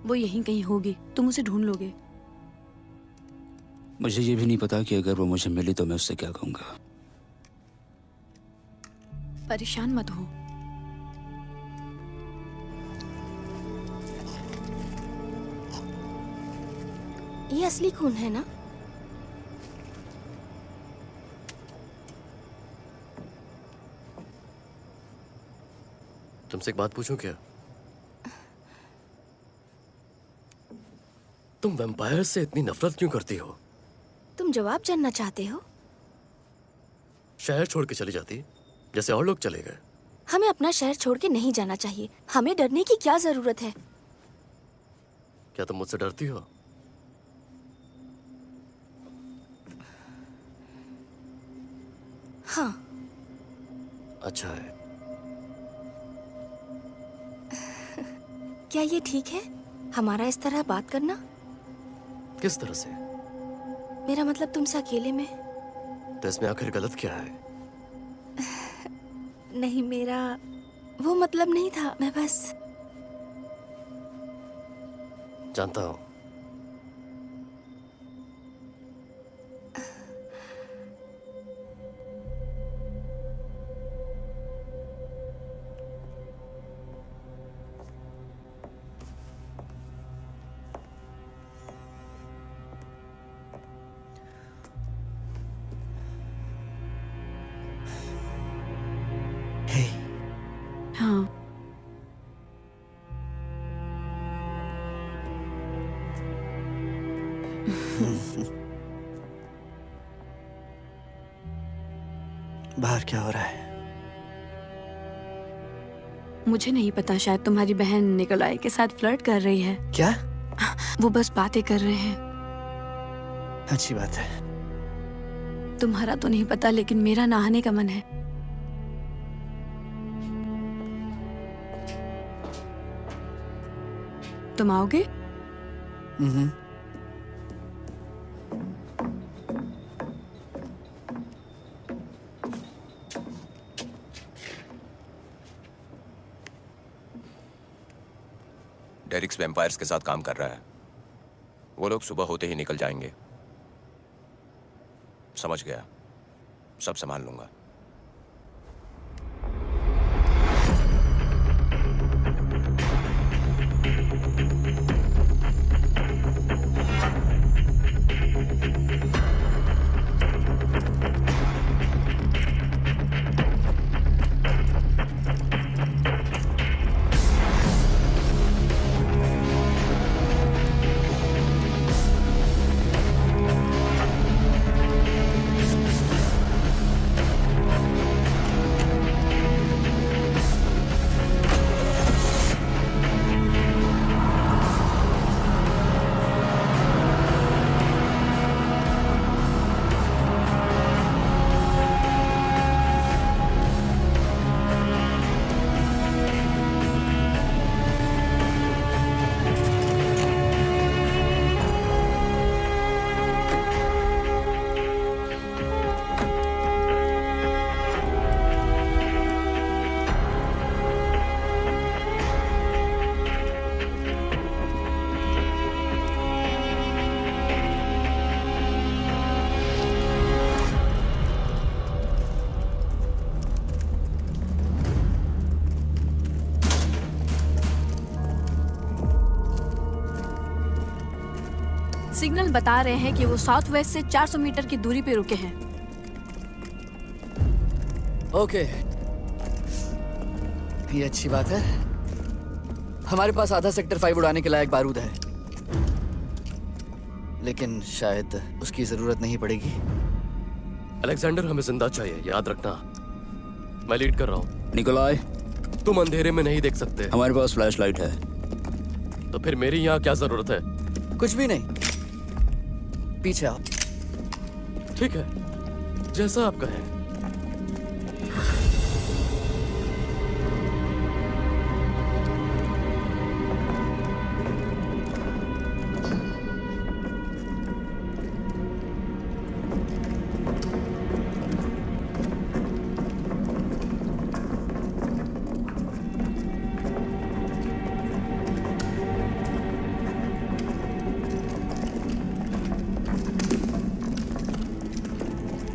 वो यहीं कहीं होगी, तुम उसे ढूंढ लोगे।
मुझे ये भी नहीं पता कि अगर वो मुझे मिली तो मैं उससे क्या कहूंगा।
परेशान मत हो।
ये असली खून है ना?
तुमसे एक बात पूछूं क्या? तुम वैम्पायर से इतनी नफरत क्यों करती हो?
तुम जवाब जानना चाहते हो?
शहर छोड़ के चली जाती जैसे और लोग चले गए,
हमें अपना शहर छोड़ के नहीं जाना चाहिए। हमें डरने की क्या जरूरत है?
क्या तुम मुझसे डरती हो?
हाँ।
अच्छा है।
क्या ये ठीक है हमारा इस तरह बात करना?
किस तरह से?
मेरा मतलब तुमसे अकेले में।
तो इसमें आखिर गलत क्या है?
नहीं, मेरा वो मतलब नहीं था। मैं बस
जानता हूं।
हाँ।
बाहर क्या हो रहा है?
मुझे नहीं पता, शायद तुम्हारी बहन निकोलाई के साथ फ्लर्ट कर रही है।
क्या?
वो बस बातें कर रहे हैं।
अच्छी बात है।
तुम्हारा तो नहीं पता, लेकिन मेरा नहाने का मन है। तुम आओगे?
डेरिक्स वैम्पायर्स के साथ काम कर रहा है। वो लोग सुबह होते ही निकल जाएंगे। समझ गया, सब संभाल लूंगा।
सिग्नल बता रहे हैं कि वो साउथ वेस्ट से 400 मीटर की दूरी पे रुके हैं।
ओके, ये अच्छी बात है। हमारे पास आधा सेक्टर 5 उड़ाने के लायक बारूद है, लेकिन शायद उसकी जरूरत नहीं पड़ेगी।
अलेक्जेंडर, हमें जिंदा चाहिए, याद रखना। मैं लीड कर रहा हूँ।
निकोलाई,
तुम अंधेरे में नहीं देख सकते।
हमारे पास फ्लैश लाइट है।
तो फिर मेरी यहाँ क्या जरूरत है?
कुछ भी नहीं, पीछे आओ।
ठीक है, जैसा आप कहें।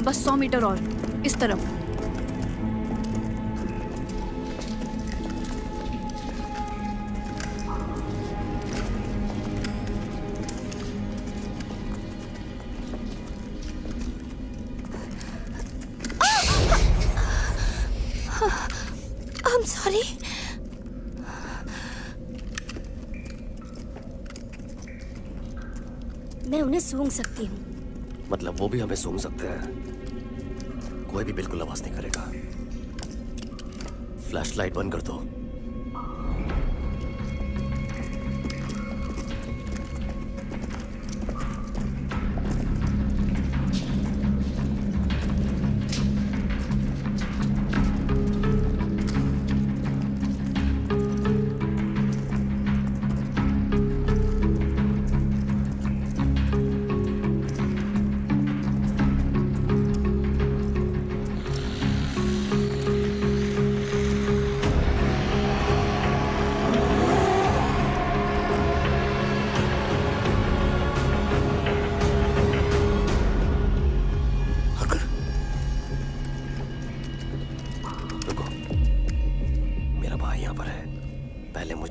बस 100 मीटर और इस तरफ।
I'm sorry. मैं उन्हें सूंघ सकती हूँ।
मतलब वो भी हमें सूंघ सकते हैं। कोई भी बिल्कुल आवाज नहीं करेगा। फ्लैशलाइट बंद कर दो।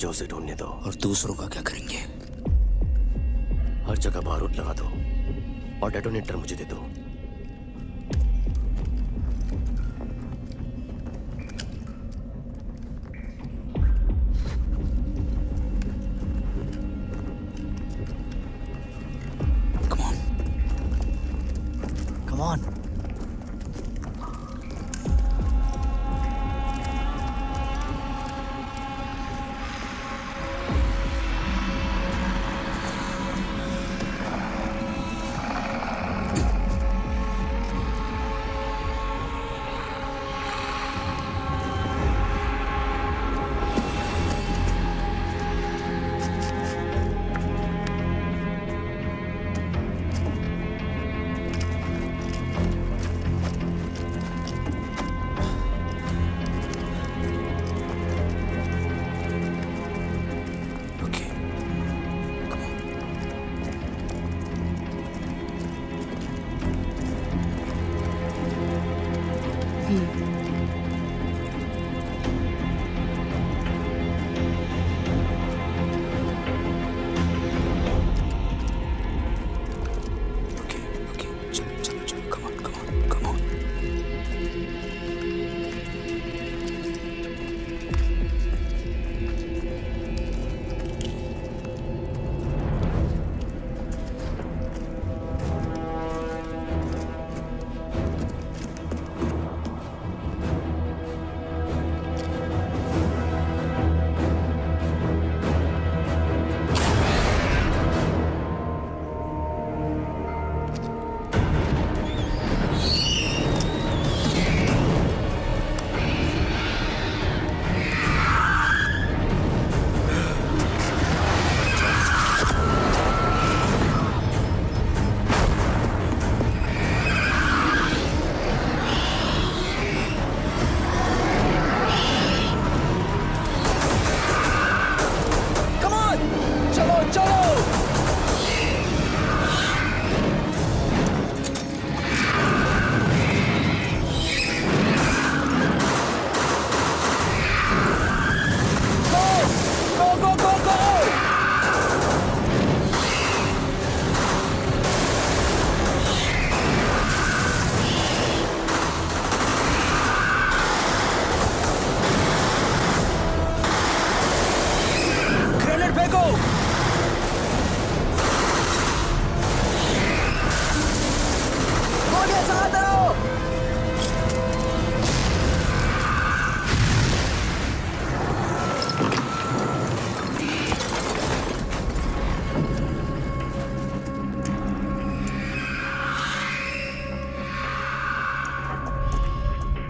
उसे ढूंढने दो।
और दूसरों का क्या करेंगे?
हर जगह बारूद लगा दो और डेटोनेटर मुझे दे दो।
Come on.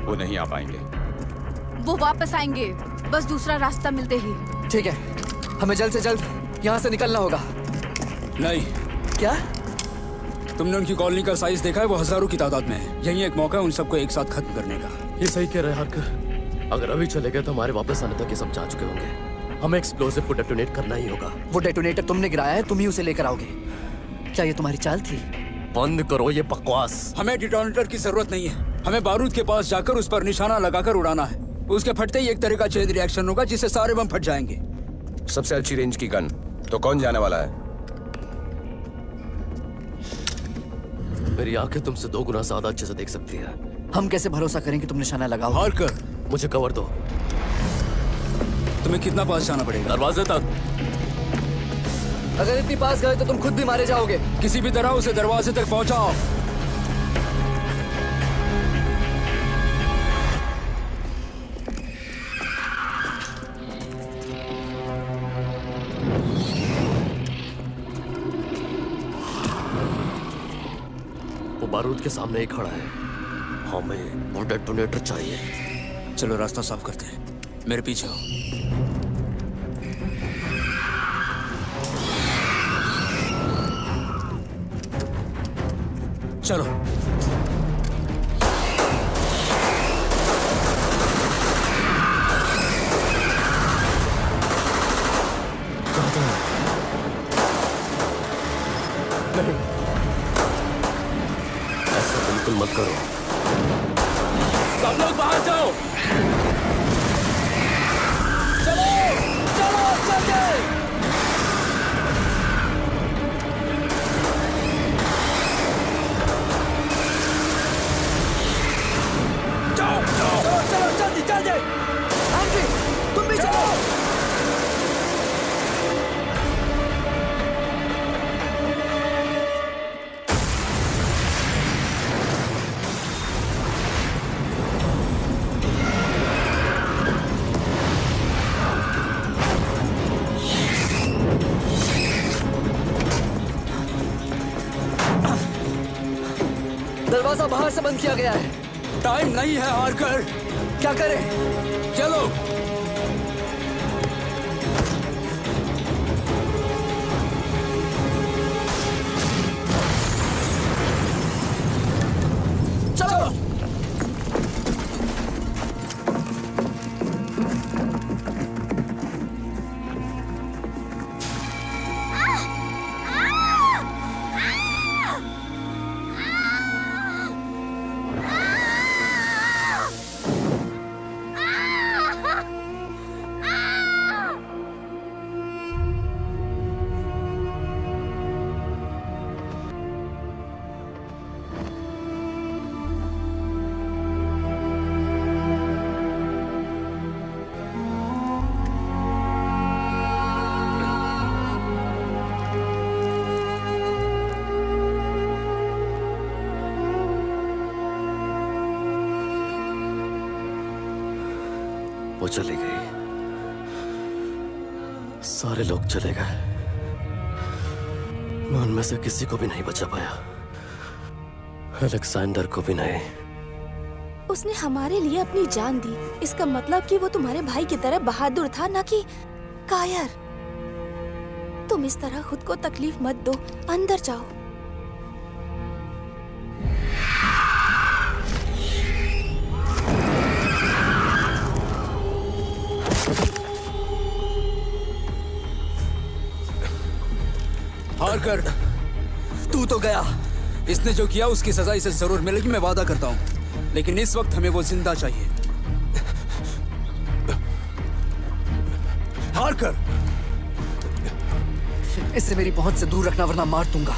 वो नहीं आ पाएंगे।
वो वापस आएंगे, बस दूसरा रास्ता मिलते ही।
ठीक है, हमें जल्द से जल्द यहाँ से निकलना होगा।
नहीं।
क्या?
तुमने उनकी कॉलोनी का साइज देखा है? वो हजारों की तादाद में है। यही एक मौका है उन सबको एक साथ खत्म करने का।
ये सही कह रहे हैं हरकर। अगर अभी चले गए तो हमारे वापस आने तक ये सब जा चुके होंगे। हमें एक्सप्लोसिव को डेटोनेट करना ही होगा।
वो डेटोनेटर तुमने गिराया है, तुम ही उसे लेकर आओगे। क्या ये तुम्हारी चाल थी?
बंद करो ये बकवास।
हमें डेटोनेटर की जरूरत नहीं है। हमें बारूद के पास जाकर उस पर निशाना लगाकर उड़ाना है। उसके फटते ही एक तरह का चेन रिएक्शन होगा जिससे सारे बम फट जाएंगे।
सबसे अच्छी रेंज की गन तो कौन जाने वाला है?
मेरी आंखें तुमसे 2 गुना ज्यादा अच्छे से देख सकती है।
हम कैसे भरोसा करें कि तुम निशाना लगाओ?
हारकर,
मुझे कवर दो।
तुम्हें कितना पास जाना पड़ेगा?
दरवाजे तक।
अगर इतनी पास गए तो तुम खुद भी मारे जाओगे।
किसी भी तरह उसे दरवाजे तक पहुंचाओ।
वो बारूद के सामने ही खड़ा है। हमें वो डेटोनेटर चाहिए।
चलो रास्ता साफ करते हैं, मेरे पीछे आओ। चलो।
नहीं, ऐसा बिल्कुल मत करो।
सब लोग बाहर जाओ। चलो चलो चलते। जाओ जाओ चलो जल्दी जल्दी। एंड्री तुम भी चलो।
दरवाजा बाहर से बंद किया गया है।
टाइम नहीं है हारकर।
क्या करें?
चलो।
चलो।
वो चली गई, सारे लोग चले गए, मैं उनमें से किसी को भी नहीं बचा पाया, अलेक्जेंडर को भी नहीं।
उसने हमारे लिए अपनी जान दी, इसका मतलब कि वो तुम्हारे भाई की तरह बहादुर था, ना कि कायर। तुम इस तरह खुद को तकलीफ मत दो, अंदर जाओ।
हारकर, तू तो गया। इसने जो किया उसकी सजा इसे जरूर मिलेगी, मैं वादा करता हूँ। लेकिन इस वक्त हमें वो जिंदा चाहिए। हारकर,
इसे मेरी पहुंच से दूर रखना वरना मार दूंगा।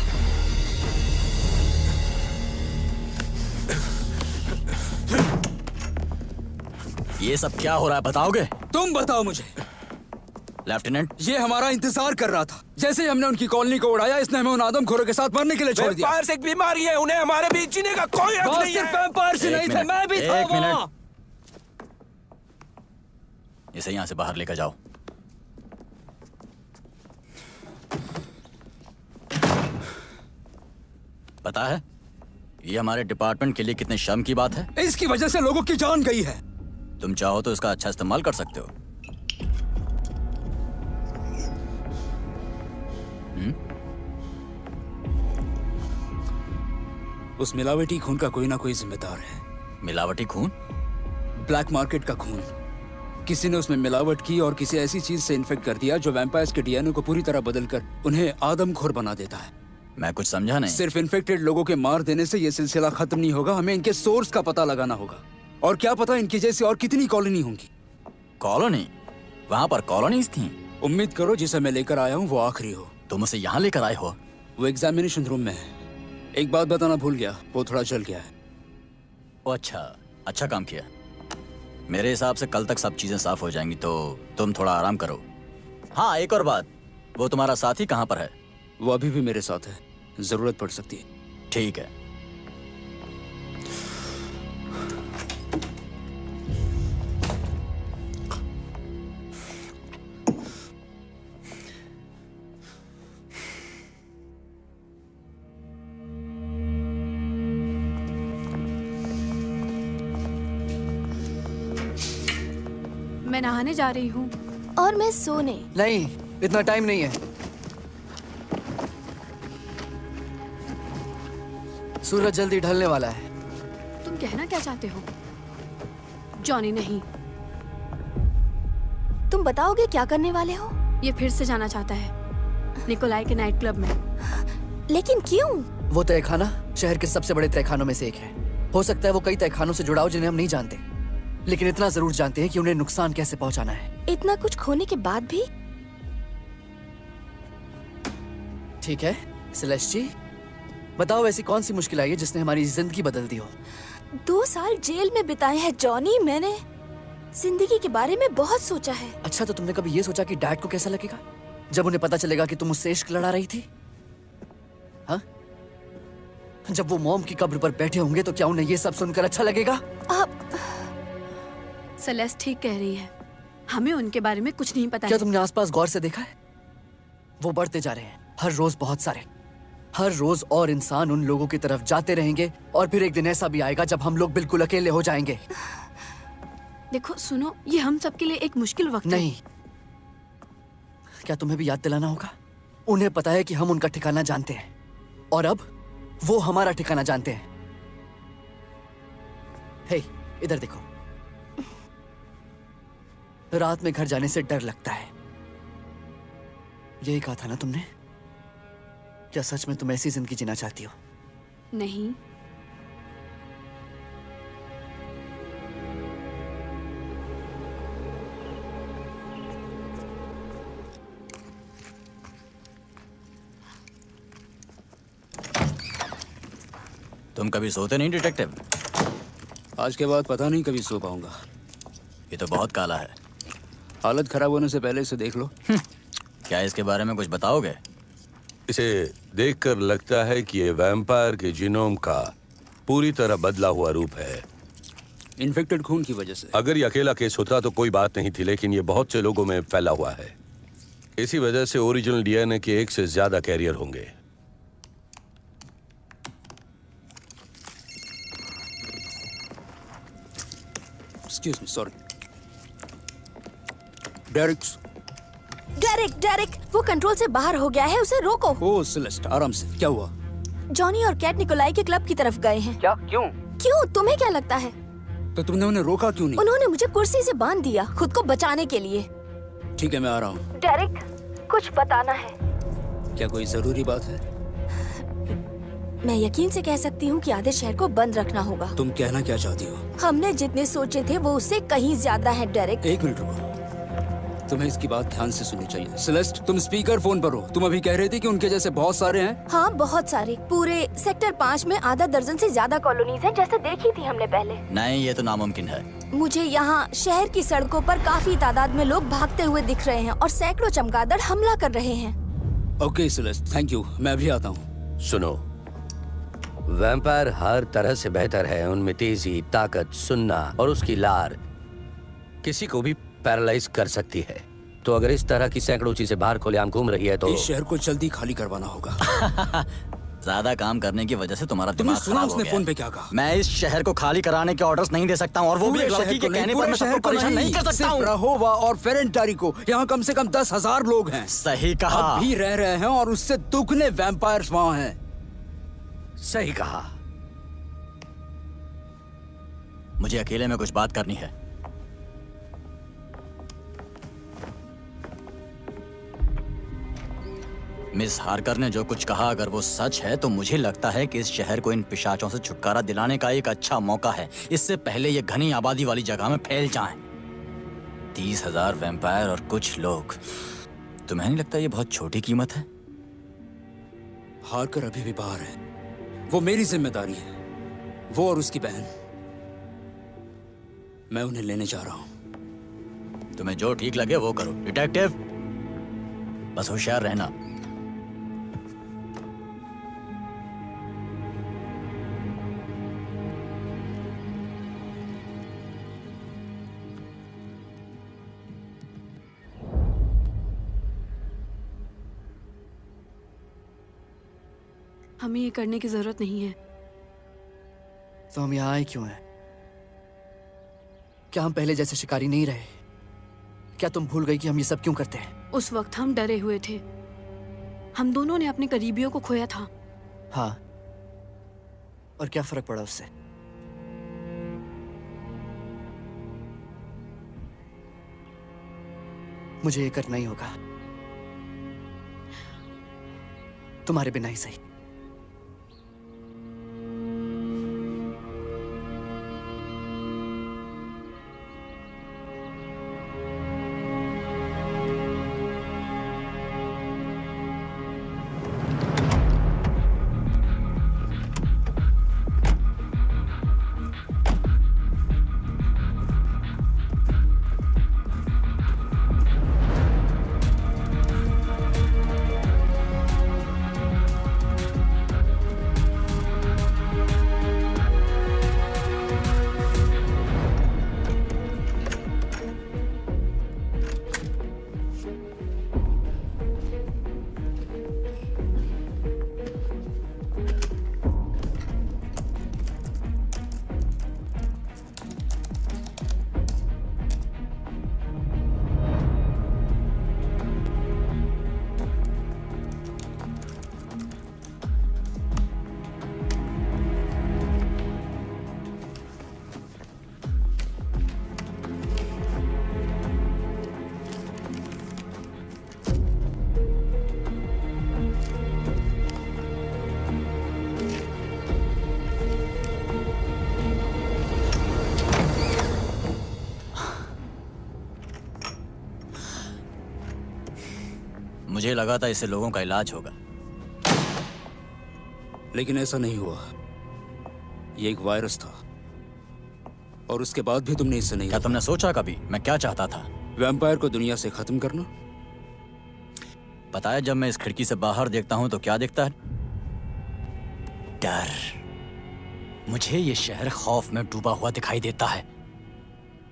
ये सब क्या हो रहा है बताओगे?
तुम बताओ मुझे।
लेफ्टिनेंट,
ये हमारा इंतजार कर रहा था। जैसे ही हमने उनकी कॉलोनी को उड़ाया, इसने हमें उन आदमखोरों के साथ मरने के लिए छोड़ दिया।
वैम्पायर्स एक बीमारी है, उन्हें हमारे बीच जीने का कोई हक नहीं है।
सिर्फ वैम्पायर्स ही नहीं थे, मैं भी था वहाँ।
इसे यहाँ से बाहर लेकर जाओ। पता है ये हमारे डिपार्टमेंट के लिए कितने शर्म की बात है?
इसकी वजह से लोगों की जान गई है।
तुम चाहो तो इसका अच्छा इस्तेमाल कर सकते हो।
उस मिलावटी खून का कोई ना कोई जिम्मेदार है।
मिलावटी खून?
ब्लैक मार्केट का खून। किसी ने उसमें मिलावट की और किसी ऐसी चीज से इन्फेक्ट कर दिया जो वैम्पायर्स के डीएनए को पूरी तरह बदलकर उन्हें आदमखोर बना देता है।
मैं कुछ समझा नहीं।
सिर्फ इन्फेक्टेड लोगों के मार देने से यह सिलसिला खत्म नहीं होगा, हमें इनके सोर्स का पता लगाना होगा। और क्या पता इनकी जैसी और कितनी कॉलोनी होंगी।
कॉलोनी? वहाँ पर कॉलोनीज थी?
उम्मीद करो जिसे मैं लेकर आया हूँ वो आखिरी हो।
तुम उसे यहाँ लेकर आए हो?
वो एग्जामिनेशन रूम में है। एक बात बताना भूल गया, वो थोड़ा जल गया है।
ओ अच्छा काम किया। मेरे हिसाब से कल तक सब चीजें साफ हो जाएंगी, तो तुम थोड़ा आराम करो। हाँ, एक और बात, वो तुम्हारा साथी कहाँ पर है?
वो अभी भी मेरे साथ है, जरूरत पड़ सकती है।
ठीक है।
मैं नहाने जा रही हूँ।
और मैं सोने।
नहीं, इतना टाइम नहीं है। सूरज जल्दी ढलने वाला है।
तुम कहना क्या चाहते हो? जॉनी नहीं।
तुम बताओगे क्या करने वाले हो?
ये फिर से जाना चाहता है निकोलाई के नाइट क्लब में।
लेकिन क्यों?
वो तहखाना शहर के सबसे बड़े तहखानों में से एक है। हो सकता है वो कई तहखानों से जुड़ा हो जिन्हें हम नहीं जानते, लेकिन इतना जरूर जानते हैं कि उन्हें नुकसान कैसे पहुंचाना है।
इतना कुछ खोने के बाद भी?
ठीक है सेलेस्टी, बताओ ऐसी कौन सी मुश्किल आई है जिसने हमारी जिंदगी बदल दी हो?
2 साल जेल में बिताए हैं जॉनी। मैंने जिंदगी के बारे में बहुत सोचा है।
अच्छा, तो तुमने कभी ये सोचा कि डैड को कैसा लगेगा जब उन्हें पता चलेगा कि तुम उससे इश्क लड़ा रही थी? हाँ? जब वो मॉम की कब्र पर बैठे होंगे तो क्या उन्हें ये सब सुनकर अच्छा लगेगा?
सेलेस्ट ठीक कह रही है, हमें उनके बारे में कुछ नहीं पता
क्या
है।
तुमने आसपास गौर से देखा है? वो बढ़ते जा रहे हैं, हर रोज बहुत सारे। हर रोज और इंसान उन लोगों की तरफ जाते रहेंगे और फिर एक दिन ऐसा भी आएगा जब हम लोग बिल्कुल अकेले हो जाएंगे।
देखो सुनो, ये हम सबके लिए एक मुश्किल वक्त
नहीं।
है।
क्या तुम्हें भी याद दिलाना होगा? उन्हें पता है कि हम उनका ठिकाना जानते हैं और अब वो हमारा ठिकाना जानते हैं। हे, इधर देखो। रात में घर जाने से डर लगता है। यही कहा था ना तुमने? क्या सच में तुम ऐसी जिंदगी जीना चाहती हो?
नहीं।
तुम कभी सोते नहीं डिटेक्टिव?
आज के बाद पता नहीं कभी सो पाऊंगा।
ये तो बहुत काला है।
हालत खराब होने से पहले इसे देख लो।
क्या इसके बारे में कुछ बताओगे?
इसे देखकर लगता है कि ये वैम्पायर के जीनोम का पूरी तरह बदला हुआ रूप है।
इन्फेक्टेड खून की वजह से।
अगर ये अकेला केस होता तो कोई बात नहीं थी, लेकिन ये बहुत से लोगों में फैला हुआ है। इसी वजह से ओरिजिनल डीएनए के 1 से ज्यादा कैरियर होंगे।
Excuse me, sorry.
डेरिक, वो कंट्रोल से बाहर हो गया है, उसे रोको।
ओह सेलेस्ट, आराम से। क्या हुआ?
जॉनी और कैट निकोलाई के क्लब की तरफ गए हैं।
क्या? क्यों?
क्यों? तुम्हें क्या लगता है?
तो तुमने उन्हें रोका क्यों नहीं?
उन्होंने मुझे कुर्सी से बांध दिया खुद को बचाने के लिए।
ठीक है, मैं आ रहा हूँ।
डेरिक, कुछ बताना है।
क्या कोई जरूरी बात है?
मैं यकीन से कह सकती हूँ कि आधे शहर को बंद रखना होगा।
तुम कहना क्या चाहती हो?
हमने जितने सोचे थे वो उससे कहीं ज्यादा है डेरिक।
एक मिनट रुको, तुम्हें इसकी बात ध्यान से सुननी चाहिए। सेलेस्ट, तुम स्पीकर फोन पर हो। तुम अभी कह रही थी कि उनके जैसे बहुत सारे हैं।
हाँ, बहुत सारे। पूरे सेक्टर 5 में आधा दर्जन से ज्यादा कॉलोनीज हैं, जैसे देखी थी हमने पहले।
नहीं, ये तो नामुमकिन है।
मुझे यहाँ शहर की सड़कों पर काफी तादाद में लोग भागते हुए दिख रहे हैं और सैकड़ों चमगादड़ हमला कर रहे हैं।
ओके सेलेस्ट, थैंक यू, मैं अभी आता हूँ।
सुनो, वैम्पायर हर तरह से बेहतर है। उनमें तेजी, ताकत, सुनना और उसकी लार किसी को भी पैरालाइज कर सकती है। तो अगर इस तरह की सैकड़ों चीजें बाहर खुलेआम घूम रही है तो
इस शहर को जल्दी खाली करवाना होगा।
ज्यादा काम करने की वजह से तुम्हारा
तुमने
दिमाग
सुना
खराब हो
उसने
गया
फोन
है।
पे क्या कहा?
मैं इस शहर को खाली कराने के ऑर्डर्स नहीं दे सकता हूँ, और वो भी एक लड़की के कहने पर मैं सबको परेशान नहीं कर सकता हूँ।
रहोवा और फेरेंटारी को यहाँ कम से कम 10,000 लोग हैं।
सही कहा।
अब भी रह रहे हैं और उससे दुगने वैम्पायर्स वहाँ हैं।
सही कहा।
मुझे अकेले में कुछ बात करनी है। मिस हार्कर ने जो कुछ कहा, अगर वो सच है तो मुझे लगता है कि इस शहर को इन पिशाचों से छुटकारा दिलाने का एक अच्छा मौका है, इससे पहले ये घनी आबादी वाली जगह में फैल जाएं। 30,000 वैम्पायर और कुछ लोग। तुम्हें नहीं लगता ये बहुत छोटी कीमत है?
हार्कर अभी भी बाहर है। वो मेरी जिम्मेदारी है, वो और उसकी बहन। मैं उन्हें लेने जा रहा हूं।
तुम्हें जो ठीक लगे वो करो डिटेक्टिव, बस होशियार रहना।
हमें ये करने की जरूरत नहीं है।
तो हम यहाँ आए क्यों हैं? क्या हम पहले जैसे शिकारी नहीं रहे? क्या तुम भूल गई कि हम ये सब क्यों करते हैं?
उस वक्त हम डरे हुए थे। हम दोनों ने अपने करीबियों को खोया था।
हाँ, और क्या फर्क पड़ा उससे? मुझे ये करना ही होगा, तुम्हारे बिना ही सही।
मुझे लगा था इससे लोगों का इलाज होगा,
लेकिन ऐसा नहीं हुआ। ये एक वायरस था, और उसके बाद भी तुमने इससे नहीं।
क्या तुमने सोचा कभी मैं क्या चाहता था?
वैम्पायर को दुनिया से खत्म करना।
पता है जब मैं इस खिड़की से बाहर देखता हूं तो क्या दिखता है? डर। मुझे ये शहर खौफ में डूबा हुआ दिखाई देता है,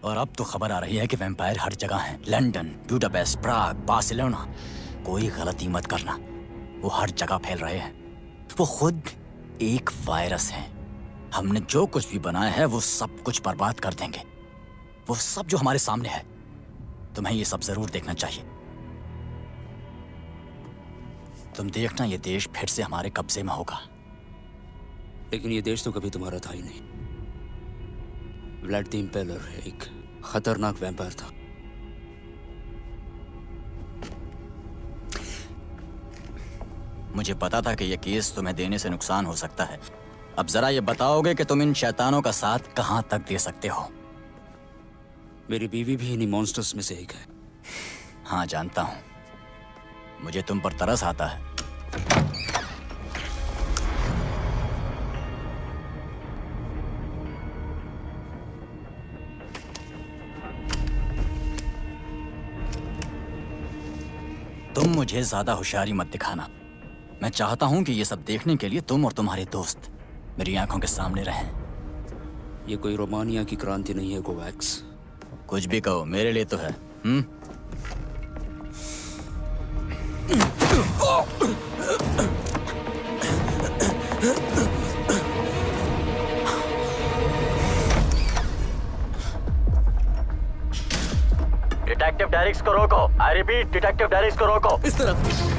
और अब तो खबर आ रही है कि वैम्पायर हर जगह हैं। लंदन, बुडापेस्ट, प्राग, बार्सिलोना। कोई गलती मत करना, वो हर जगह फैल रहे हैं। वो खुद एक वायरस है। हमने जो कुछ भी बनाया है वो सब कुछ बर्बाद कर देंगे, वो सब जो हमारे सामने है। तुम्हें ये सब जरूर देखना चाहिए। तुम देखना, ये देश फिर से हमारे कब्जे में होगा।
लेकिन ये देश तो कभी तुम्हारा था ही नहीं। व्लाड द इम्पेलर एक खतरनाक वैम्पायर था।
मुझे पता था कि यह केस तुम्हें देने से नुकसान हो सकता है। अब जरा ये बताओगे कि तुम इन शैतानों का साथ कहां तक दे सकते हो?
मेरी बीवी भी इन्हीं मॉन्स्टर्स में से एक है।
हाँ जानता हूं, मुझे तुम पर तरस आता है। तुम मुझे ज्यादा होशियारी मत दिखाना। मैं चाहता हूं कि ये सब देखने के लिए तुम और तुम्हारे दोस्त मेरी आंखों के सामने रहें।
ये कोई रोमानिया की क्रांति नहीं है कोवैक्स।
कुछ भी कहो, मेरे लिए तो है। डिटेक्टिव डेरिक्स को रोको। आई रिपीट, डिटेक्टिव डेरिक्स को रोको।
इस तरफ।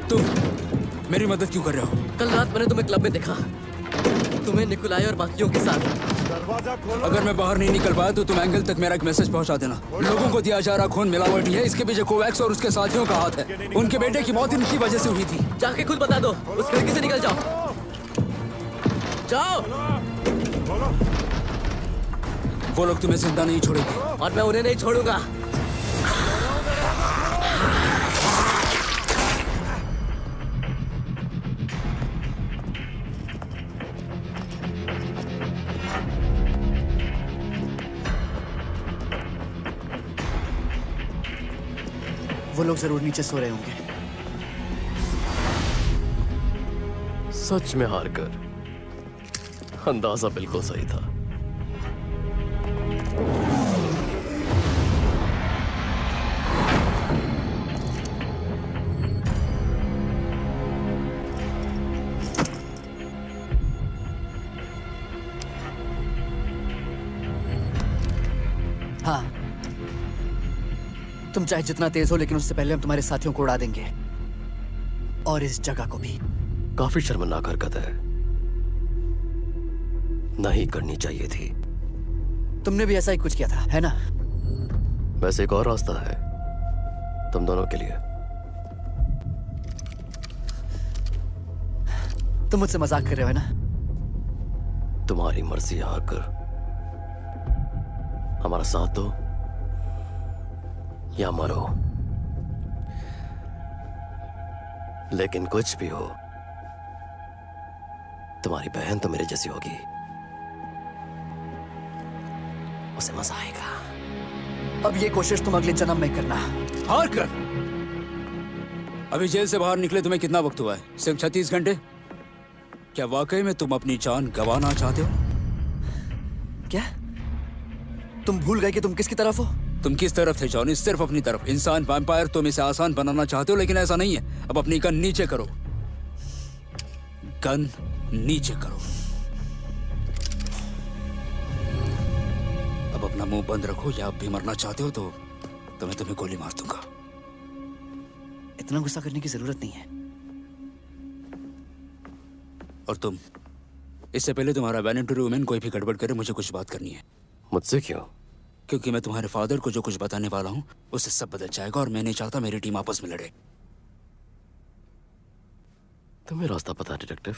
तुम मेरी मदद क्यों कर रहे हो?
कल रात मैंने तुम्हें क्लब में देखा, तुम्हें निकोलाई और बाकियों के साथ।
अगर मैं बाहर नहीं निकल पाया तो तुम एंगल तक मेरा एक मैसेज पहुंचा देना। लोगों को दिया जा रहा खून मिलावटी है, इसके पीछे कोवैक्स और उसके साथियों का हाथ है। उनके बेटे की मौत इनकी वजह से हुई थी।
जाके खुद बता दो, उस खिड़की से निकल जाओ। जाओ।
वो लोग तुम्हें जिंदा नहीं छोड़ेंगे,
और मैं उन्हें नहीं छोड़ूंगा।
वो लोग जरूर नीचे सो रहे होंगे।
सच में हार कर अंदाजा बिल्कुल सही था।
तुम चाहे जितना तेज हो, लेकिन उससे पहले हम तुम्हारे साथियों को उड़ा देंगे, और इस जगह को भी।
काफी शर्मनाक हरकत है, नहीं करनी चाहिए थी।
तुमने भी ऐसा ही कुछ किया था, है ना?
वैसे एक और रास्ता है तुम दोनों के लिए।
तुम मुझसे मजाक कर रहे हो, है ना?
तुम्हारी मर्जी आकर हमारा साथ दो या मरो, लेकिन कुछ भी हो, तुम्हारी बहन तो मेरे जैसी होगी, उसे मजा आएगा।
अब ये कोशिश तुम अगले जन्म में करना।
हार कर। अभी जेल से बाहर निकले तुम्हें कितना वक्त हुआ है? सिर्फ 36 घंटे? क्या वाकई में तुम अपनी जान गंवाना चाहते हो?
क्या तुम भूल गए कि तुम किसकी तरफ हो?
तुम किस तरफ थे जॉनी? सिर्फ अपनी तरफ। इंसान वैम्पायर तुम इसे आसान बनाना चाहते हो, लेकिन ऐसा नहीं है। अब अपनी गन नीचे करो, गन नीचे करो। अब अपना मुंह बंद रखो, या अब भी मरना चाहते हो तो मैं तुम्हें गोली मार दूंगा।
इतना गुस्सा करने की जरूरत नहीं है।
और तुम, इससे पहले तुम्हारा वैलेंटरी वुमेन कोई भी गड़बड़ करे, मुझे कुछ बात करनी है।
मुझसे क्यों?
क्योंकि मैं तुम्हारे फादर को जो कुछ बताने वाला हूं उससे सब बदल जाएगा, और मैं नहीं चाहता मेरी टीम आपस में लड़े।
तुम्हें रास्ता पता है डिटेक्टिव?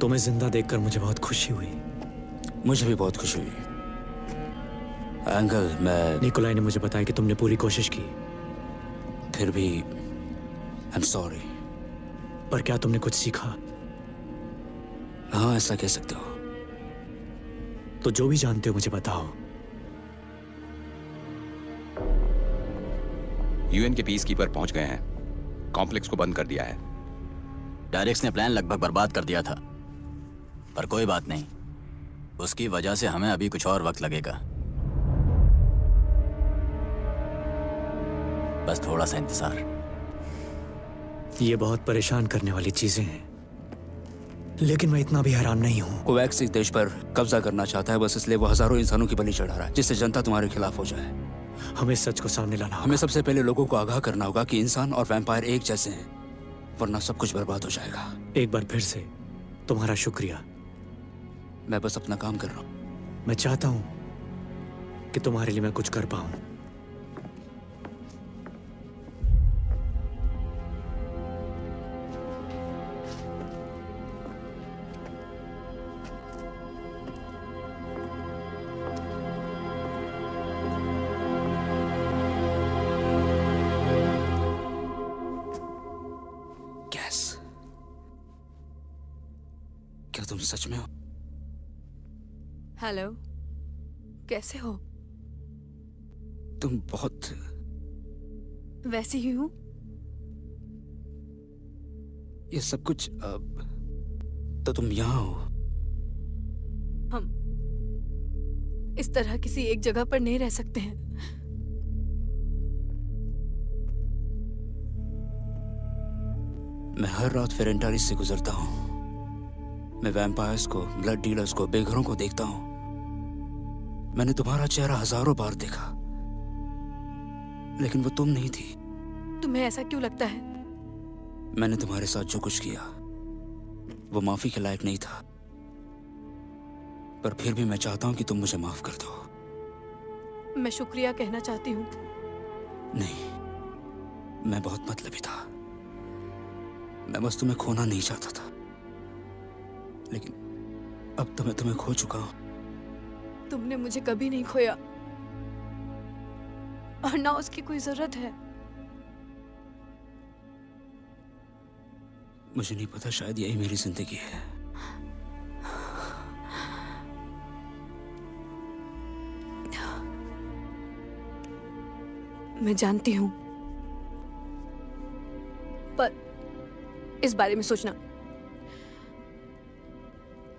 तुम्हें जिंदा देखकर मुझे बहुत खुशी हुई।
मुझे भी बहुत खुशी हुई। अंकल, मैं
निकोलाई ने मुझे बताया कि तुमने पूरी कोशिश की।
फिर भी आई एम सॉरी।
पर क्या तुमने कुछ सीखा?
हाँ, ऐसा कह सकते हो।
तो जो भी जानते हो मुझे बताओ।
यूएन के पीस कीपर पहुंच गए हैं। कॉम्प्लेक्स को बंद कर दिया है।
डायरेक्स ने प्लान लगभग बर्बाद कर दिया था, पर कोई बात नहीं, उसकी वजह से हमें अभी कुछ और वक्त लगेगा। बस थोड़ा सा इंतजार।
ये बहुत परेशान करने वाली चीजें हैं, लेकिन मैं इतना भी हैरान नहीं हूं।
कोवैक्स इस देश पर कब्जा करना चाहता है, बस इसलिए वो हजारों इंसानों की बलि चढ़ा रहा है, जिससे जनता तुम्हारे खिलाफ हो जाए।
हमें सच को सामने लाना होगा।
हमें सबसे पहले लोगों को आगाह करना होगा कि इंसान और वैम्पायर एक जैसे हैं, वरना सब कुछ बर्बाद हो जाएगा।
एक बार फिर से तुम्हारा शुक्रिया।
मैं बस अपना काम कर रहा हूं।
मैं चाहता हूं कि तुम्हारे लिए मैं कुछ कर पाऊं।
गैस, क्या तुम सच में हो?
हेलो, कैसे हो?
तुम बहुत
वैसी ही हूँ।
ये सब कुछ तो तुम यहाँ हो?
हम इस तरह किसी एक जगह पर नहीं रह सकते हैं।
मैं हर रात फेरेंटारिस से गुजरता हूँ। मैं वैम्पायर्स को, ब्लड डीलर्स को, बेघरों को देखता हूँ। मैंने तुम्हारा चेहरा हजारों बार देखा, लेकिन वो तुम नहीं थी।
तुम्हें ऐसा क्यों लगता है?
मैंने तुम्हारे साथ जो कुछ किया वो माफी के लायक नहीं था, पर फिर भी मैं चाहता हूं कि तुम मुझे माफ कर दो।
मैं शुक्रिया कहना चाहती हूँ।
नहीं, मैं बहुत मतलबी था। मैं बस तुम्हें खोना नहीं चाहता था, लेकिन अब तो मैं तुम्हें खो चुका हूं।
तुमने मुझे कभी नहीं खोया, और ना उसकी कोई जरूरत है।
मुझे नहीं पता, शायद यही मेरी जिंदगी है।
मैं जानती हूँ, पर इस बारे में सोचना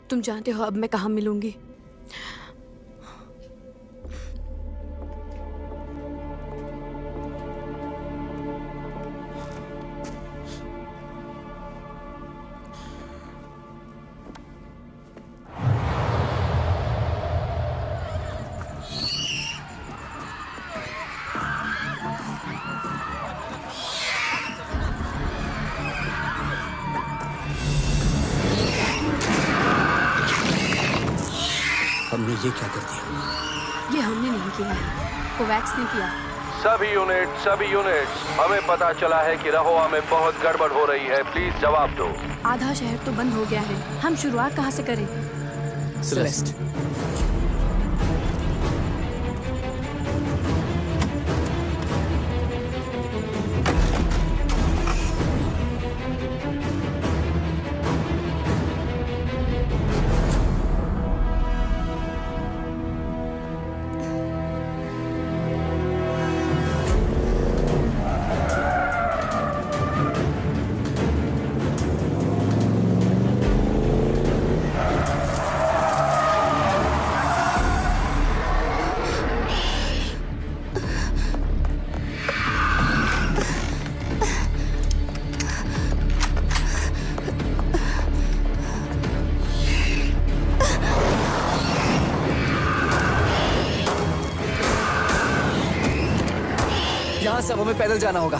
तुम जानते हो अब मैं कहाँ मिलूंगी?
हमने ये क्या कर दिया?
ये हमने नहीं किया है, कोवैक्स ने किया।
सभी यूनिट, हमें पता चला है कि रहोआ में बहुत गड़बड़ हो रही है। प्लीज जवाब दो।
आधा शहर तो बंद हो गया है, हम शुरुआत कहाँ से करें?
सेलेस्ट, यहाँ से अब हमें पैदल जाना होगा।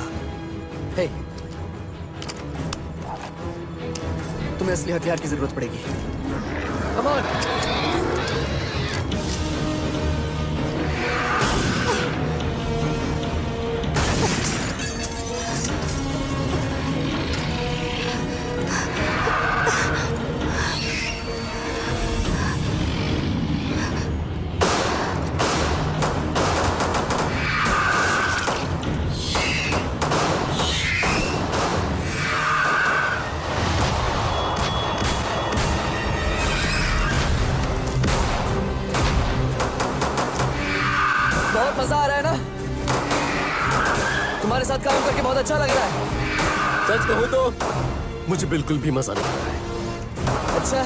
हे, तुम्हें असली हथियार की जरूरत पड़ेगी। Come on! बहुत मजा आ रहा है ना? तुम्हारे साथ काम करके बहुत अच्छा लग रहा है।
सच कहूँ तो मुझे बिल्कुल भी मजा नहीं आ रहा है।
अच्छा,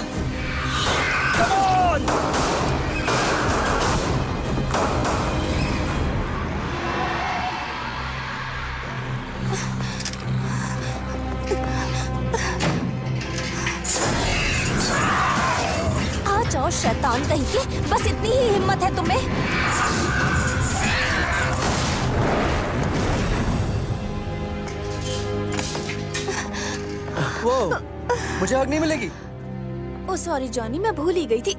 आ जाओ शैतान कहीं के, बस इतनी ही हिम्मत है तुम्हें?
वो मुझे हक नहीं मिलेगी।
ओ सॉरी जॉनी, मैं भूल ही गई थी।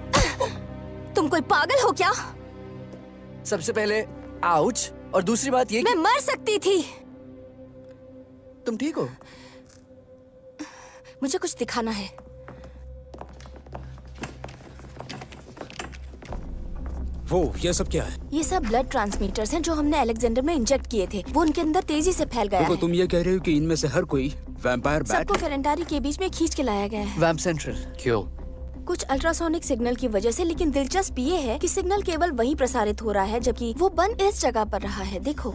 तुम कोई पागल हो क्या?
सबसे पहले आउच, और दूसरी बात ये
मैं मर सकती थी।
तुम ठीक हो?
मुझे कुछ दिखाना है।
वो ये सब क्या है?
ये सब ब्लड ट्रांसमीटर्स हैं जो हमने अलेक्जेंडर में इंजेक्ट किए थे। वो उनके अंदर तेजी से फैल गया
देखो,
है।
तुम ये कह रहे हो कि इनमें से हर कोई वैम्पायर बैट
सबको फेरेंटारी के बीच में खींच के लाया गया है।
वैम्प सेंट्रल।
क्यों?
कुछ अल्ट्रासोनिक सिग्नल की वजह से, लेकिन दिलचस्प ये है कि सिग्नल केवल वहीं प्रसारित हो रहा है जबकि वो बंद इस जगह पर रहा है। देखो,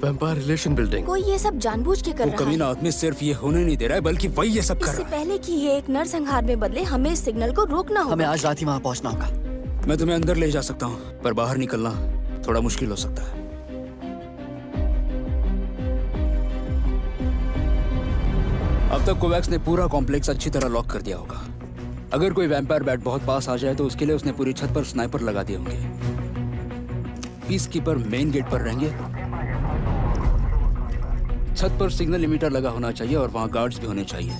वैम्पायर रिलेशन बिल्डिंग।
कोई ये सब जानबूझ के कर
वो
रहा है।
कमीना आदमी सिर्फ ये होने नहीं दे रहा है, बल्कि वही ये सब कर
इससे
रहा है।
पहले कि ये एक नरसंहार में बदले, हमें इस सिग्नल को रोकना होगा।
हमें आज रात ही वहाँ पहुँचना होगा।
मैं तुम्हें अंदर ले जा सकता हूँ, पर बाहर निकलना थोड़ा मुश्किल हो सकता है। अब तक कोवैक्स ने पूरा कॉम्प्लेक्स अच्छी तरह लॉक कर दिया होगा। अगर कोई वैम्पायर बैट बहुत पास आ जाए तो उसके लिए उसने पूरी छत पर स्नाइपर लगा दिए होंगे। पीस कीपर मेन गेट पर रहेंगे। छत पर सिग्नल लिमिटर लगा होना चाहिए और वहाँ गार्ड्स भी होने चाहिए।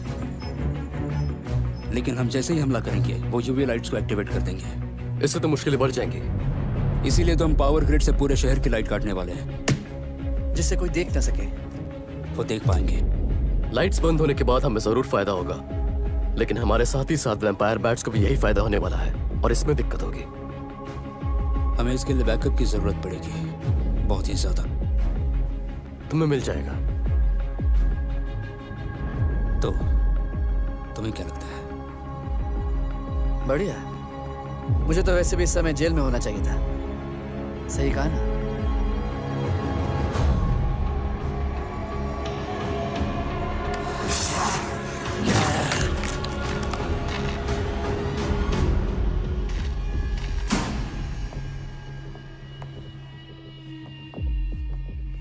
लेकिन हम जैसे ही हमला करेंगे वो यूवी लाइट्स को एक्टिवेट कर देंगे।
इससे तो मुश्किलें बढ़ जाएंगी।
इसीलिए तो हम पावर ग्रिड से पूरे शहर की लाइट काटने वाले हैं,
जिससे कोई देख न सके।
वो देख पाएंगे।
लाइट्स बंद होने के बाद हमें जरूर फायदा होगा, लेकिन हमारे साथ ही साथ वैम्पायर बैट्स को भी यही फायदा होने वाला है और इसमें दिक्कत होगी।
हमें इसके लिए बैकअप की जरूरत पड़ेगी, बहुत ही ज्यादा।
तुम्हें मिल जाएगा।
तो तुम्हें क्या लगता है?
बढ़िया। मुझे तो वैसे भी इस समय जेल में होना चाहिए था। सही कहा ना?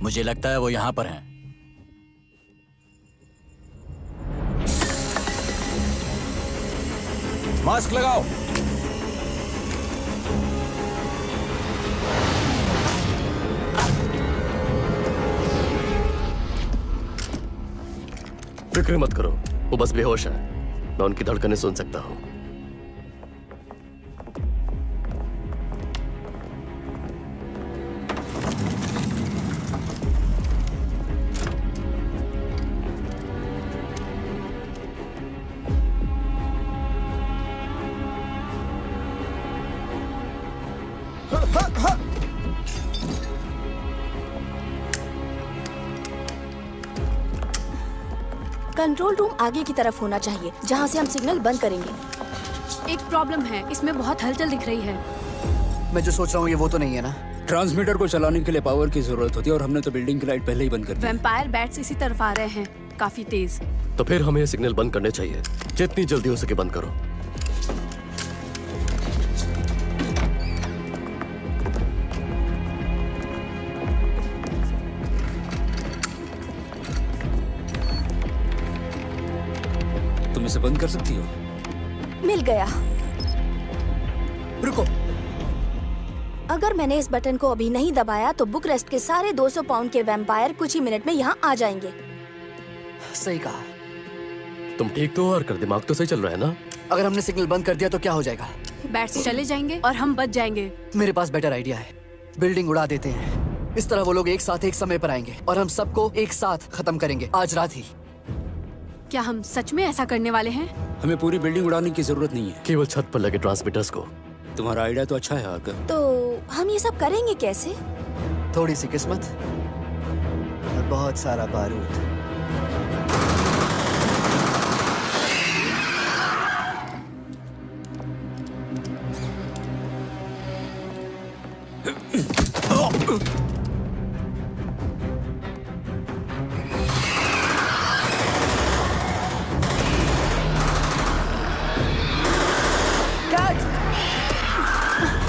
मुझे लगता है वो यहाँ पर हैं।
मास्क लगाओ।
फिक्र मत करो, वो बस बेहोश है। मैं उनकी धड़कनें सुन सकता हूँ।
कंट्रोल रूम आगे की तरफ होना चाहिए, जहाँ से हम सिग्नल बंद करेंगे।
एक प्रॉब्लम है, इसमें बहुत हलचल दिख रही है।
मैं जो सोच रहा हूँ ये वो तो नहीं है ना?
ट्रांसमीटर को चलाने के लिए पावर की जरूरत होती है और हमने तो बिल्डिंग की लाइट पहले ही बंद कर दी।
वैम्पायर बैट्स इसी तरफ आ रहे हैं, काफी तेज।
तो फिर हमें सिग्नल बंद करने चाहिए। जितनी जल्दी हो सके बंद करो।
तुम इसे बंद कर सकती हो?
मिल गया।
रुको,
अगर मैंने इस बटन को अभी नहीं दबाया तो बुकरेस्ट के सारे 200 पाउंड के वैम्पायर कुछ ही मिनट में यहाँ आ जाएंगे।
सही कहा।
तुम ठीक तो हो और कर दिमाग तो सही चल रहा है ना?
अगर हमने सिग्नल बंद कर दिया तो क्या हो जाएगा?
बैट्स चले जाएंगे और हम बच जाएंगे।
मेरे पास बेटर आइडिया है। बिल्डिंग उड़ा देते हैं। इस तरह वो लोग एक साथ एक समय पर आएंगे और हम सबको एक साथ खत्म करेंगे आज रात ही।
क्या हम सच में ऐसा करने वाले हैं?
हमें पूरी बिल्डिंग उड़ाने की जरूरत नहीं है,
केवल छत पर लगे ट्रांसमीटर्स को।
तुम्हारा आइडिया तो अच्छा है आकर।
तो हम ये सब करेंगे कैसे?
थोड़ी सी किस्मत और बहुत सारा बारूद।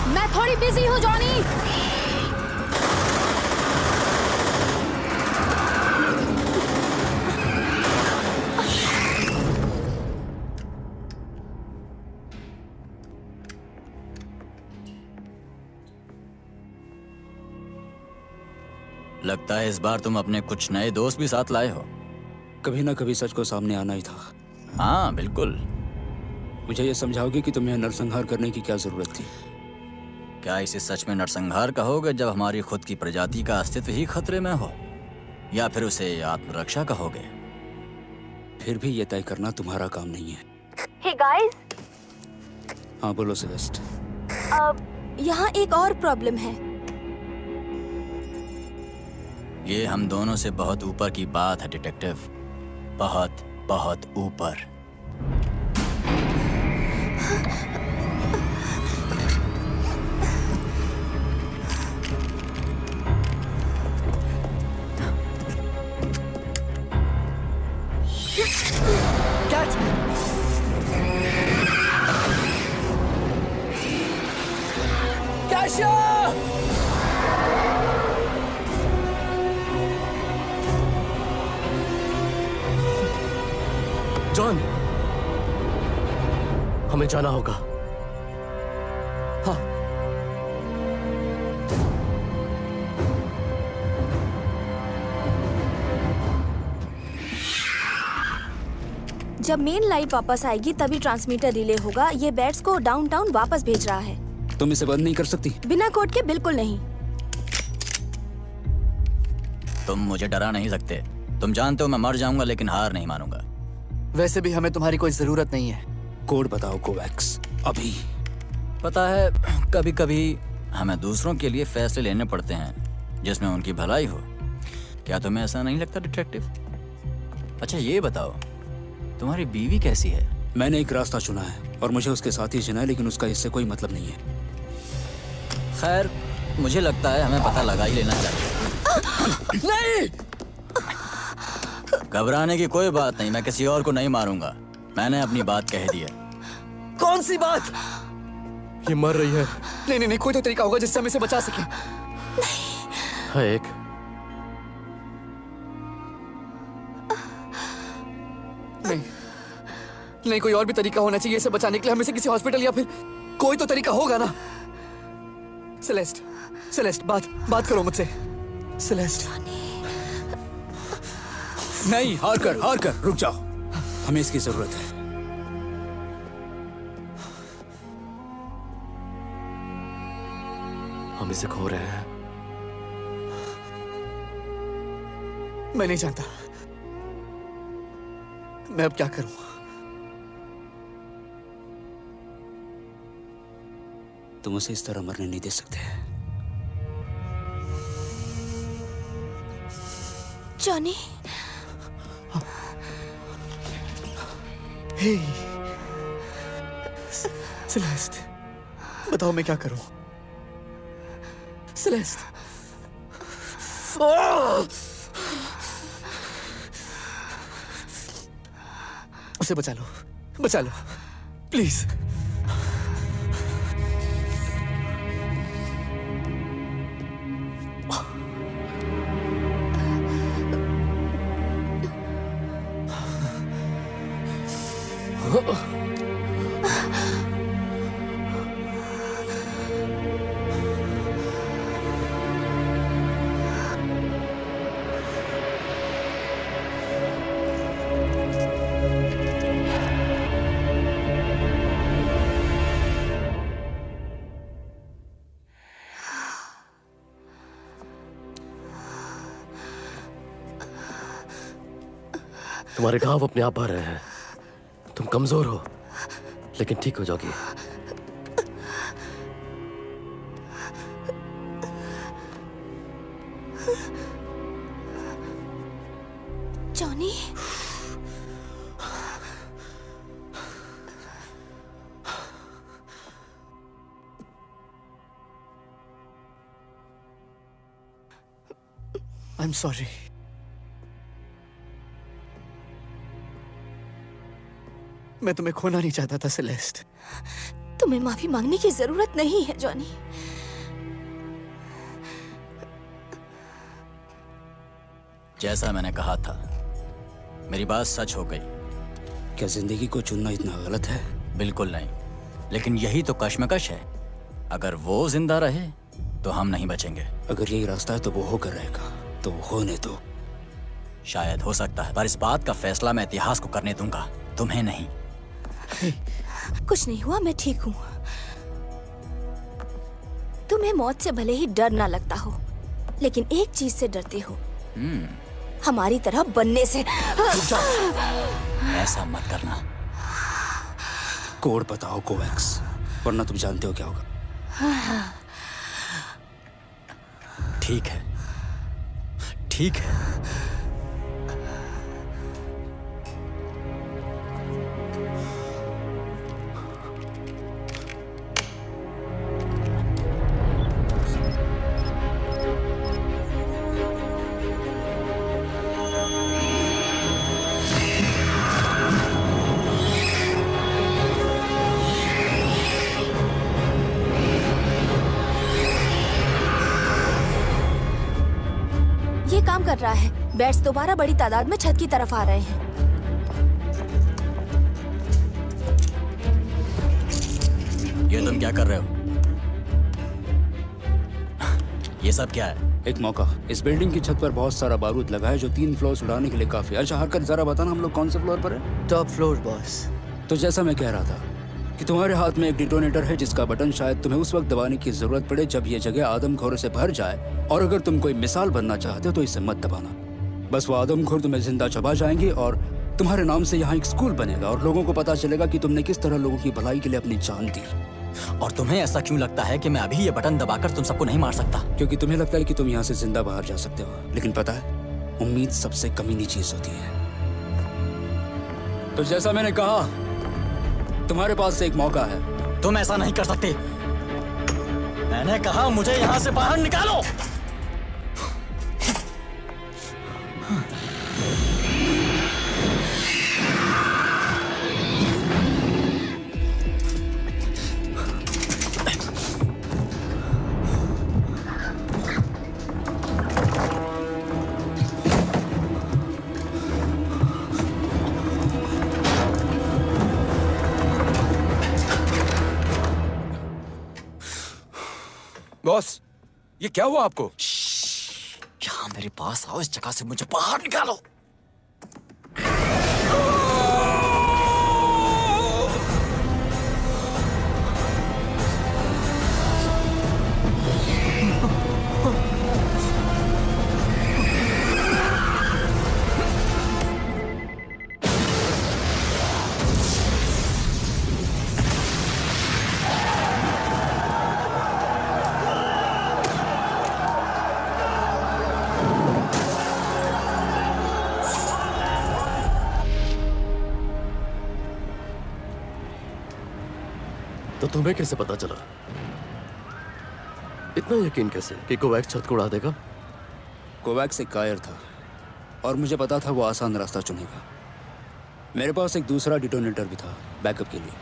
मैं थोड़ी बिजी हूँ जॉनी।
लगता है इस बार तुम अपने कुछ नए दोस्त भी साथ लाए हो।
कभी ना कभी सच को सामने आना ही था।
हाँ बिल्कुल।
मुझे ये समझाओगे कि तुम्हें नरसंहार करने की क्या जरूरत थी?
क्या इसे सच में नरसंहार कहोगे जब हमारी खुद की प्रजाति का अस्तित्व ही खतरे में हो, या फिर उसे आत्मरक्षा कहोगे?
फिर भी ये तय करना तुम्हारा काम नहीं है।
हे गाइस,
हाँ बोलो सेलेस्ट।
अब यहाँ एक और प्रॉब्लम है।
ये हम दोनों से बहुत ऊपर की बात है डिटेक्टिव, बहुत बहुत ऊपर।
जॉन, हमें जाना होगा।
हाँ।
जब मेन लाइट वापस आएगी तभी ट्रांसमीटर रिले होगा। ये बैट्स को डाउनटाउन वापस भेज रहा है।
तुम इसे बंद नहीं कर सकती?
बिना कोड के बिल्कुल नहीं।
तुम मुझे डरा नहीं सकते। तुम जानते हो मैं मर जाऊंगा लेकिन हार नहीं मानूंगा।
वैसे भी हमें तुम्हारी कोई जरूरत नहीं है।
कोड बताओ कोवैक्स अभी।
पता है कभी कभी हमें दूसरों के लिए फैसले लेने पड़ते हैं जिसमें उनकी भलाई हो। क्या तुम्हें ऐसा नहीं लगता डिटेक्टिव? अच्छा ये बताओ, तुम्हारी बीवी कैसी है?
मैंने एक रास्ता चुना है और मुझे उसके साथ ही चुना है, लेकिन उसका इससे कोई मतलब नहीं है।
खैर मुझे लगता है हमें पता लगा ही लेना चाहिए।
नहीं,
घबराने की कोई बात नहीं, मैं किसी और को नहीं मारूंगा। मैंने अपनी बात कह दी है।
कौन सी बात?
ये मर रही है।
नहीं नहीं नहीं, कोई तो तरीका होगा जिससे हम इसे बचा सके।
है एक,
नहीं, कोई और भी तरीका होना चाहिए इसे बचाने के लिए। हमें इसे किसी हॉस्पिटल या फिर कोई तो तरीका होगा ना। सेलेस्ट, सेलेस्ट, बात करो मुझसे। सेलेस्ट।
नहीं, हार कर, रुक जाओ। हमें इसकी जरूरत है।
हम इसे खो रहे हैं।
मैं नहीं जानता मैं अब क्या करूं।
तुम उसे इस तरह मरने नहीं दे सकते।
जॉनी।
हे सेलेस्ट, बताओ मैं क्या करूं। सेलेस्ट। उसे बचा लो प्लीज।
तुम्हारे घाव अपने आप भर रहे हैं। तुम कमजोर हो लेकिन ठीक हो जाओगी।
जॉनी।
I am sorry. मैं तुम्हें खोना नहीं चाहता था सेलेस्ट।
तुम्हें माफी मांगने की जरूरत नहीं है जॉनी।
जैसा मैंने कहा था, मेरी बात सच हो गई।
क्या जिंदगी को चुनना इतना गलत है?
बिल्कुल नहीं, लेकिन यही तो कश्मकश है। अगर वो जिंदा रहे तो हम नहीं बचेंगे।
अगर यही रास्ता है तो वो होकर रहेगा, तो होने दो।
शायद हो सकता है, पर इस बात का फैसला मैं इतिहास को करने दूंगा, तुम्हें नहीं।
कुछ नहीं हुआ, मैं ठीक हूँ। तुम्हें मौत से भले ही डर ना लगता हो, लेकिन एक चीज से डरते हो, हमारी तरह बनने से।
ऐसा मत करना।
कोड बताओ कोवैक्स, वरना तुम जानते हो क्या होगा।
ठीक है, ठीक है।
ये काम कर रहा है। बैट्स दोबारा बड़ी तादाद में छत की तरफ आ रहे हैं।
ये तुम क्या कर रहे हो? ये सब क्या है?
एक मौका। इस बिल्डिंग की छत पर बहुत सारा बारूद लगा है जो 3 फ्लोर उड़ाने के लिए काफी है। अच्छा हरकत, जरा बताना हम लोग कौन से फ्लोर पर है?
Top floor boss.
तो जैसा मैं कह रहा था कि तुम्हारे हाथ में एक डिटोनेटर है जिसका बटन शायद तुम्हें उस वक्त दबाने की जरूरत पड़े जब ये जगह आदमखोरों से भर जाए, और अगर तुम कोई मिसाल बनना चाहते हो तो इसे मत दबाना। बस वो आदमखोर तुम्हें जिंदा चबा जाएंगे और तुम्हारे नाम से यहाँ एक स्कूल बनेगा और लोगों को पता चलेगा कि तुमने किस तरह लोगों की भलाई के लिए अपनी जान दी।
और तुम्हें ऐसा क्यों लगता है कि मैं अभी ये बटन दबाकर तुम सबको नहीं मार सकता?
क्योंकि तुम्हें लगता है कि तुम यहाँ से जिंदा बाहर जा सकते हो, लेकिन पता है उम्मीद सबसे कमीनी चीज होती है। तो जैसा मैंने कहा, तुम्हारे पास एक मौका है।
तुम ऐसा नहीं कर सकते। मैंने कहा मुझे यहाँ से बाहर निकालो।
बॉस, ये क्या हुआ आपको?
यहाँ मेरे पास आओ, इस जगह से मुझे बाहर निकालो।
तो तुम्हें कैसे पता चला? इतना यकीन कैसे कि कोवैक्स छत को उड़ा देगा?
कोवैक्स एक कायर था और मुझे पता था वो आसान रास्ता चुनेगा। मेरे पास एक दूसरा डिटोनेटर भी था बैकअप के लिए।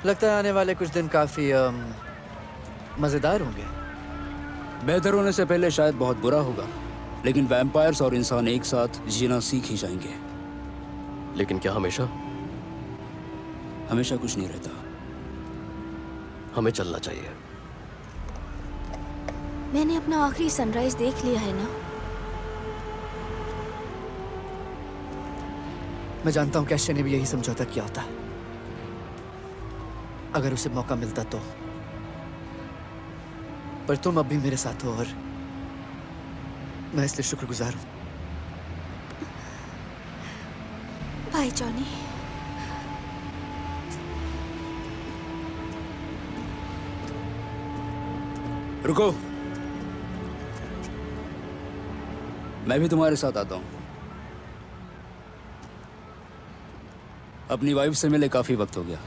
लगता है आने वाले कुछ दिन काफी मजेदार होंगे।
बेहतर होने से पहले शायद बहुत बुरा होगा, लेकिन वैम्पायर्स और इंसान एक साथ जीना सीख ही जाएंगे।
लेकिन क्या हमेशा?
हमेशा कुछ नहीं रहता।
हमें चलना चाहिए।
मैंने अपना आखिरी सनराइज देख लिया है ना।
मैं जानता हूं कैशे ने भी यही समझौता किया होता। अगर उसे मौका मिलता तो। पर तुम अब भी मेरे साथ हो और मैं इसलिए शुक्रगुजार हूं।
By Johnny.
रुको, मैं भी तुम्हारे साथ आता हूं। अपनी वाइफ से मिले काफी वक्त हो गया।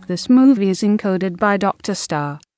This movie is encoded by Dr. Star.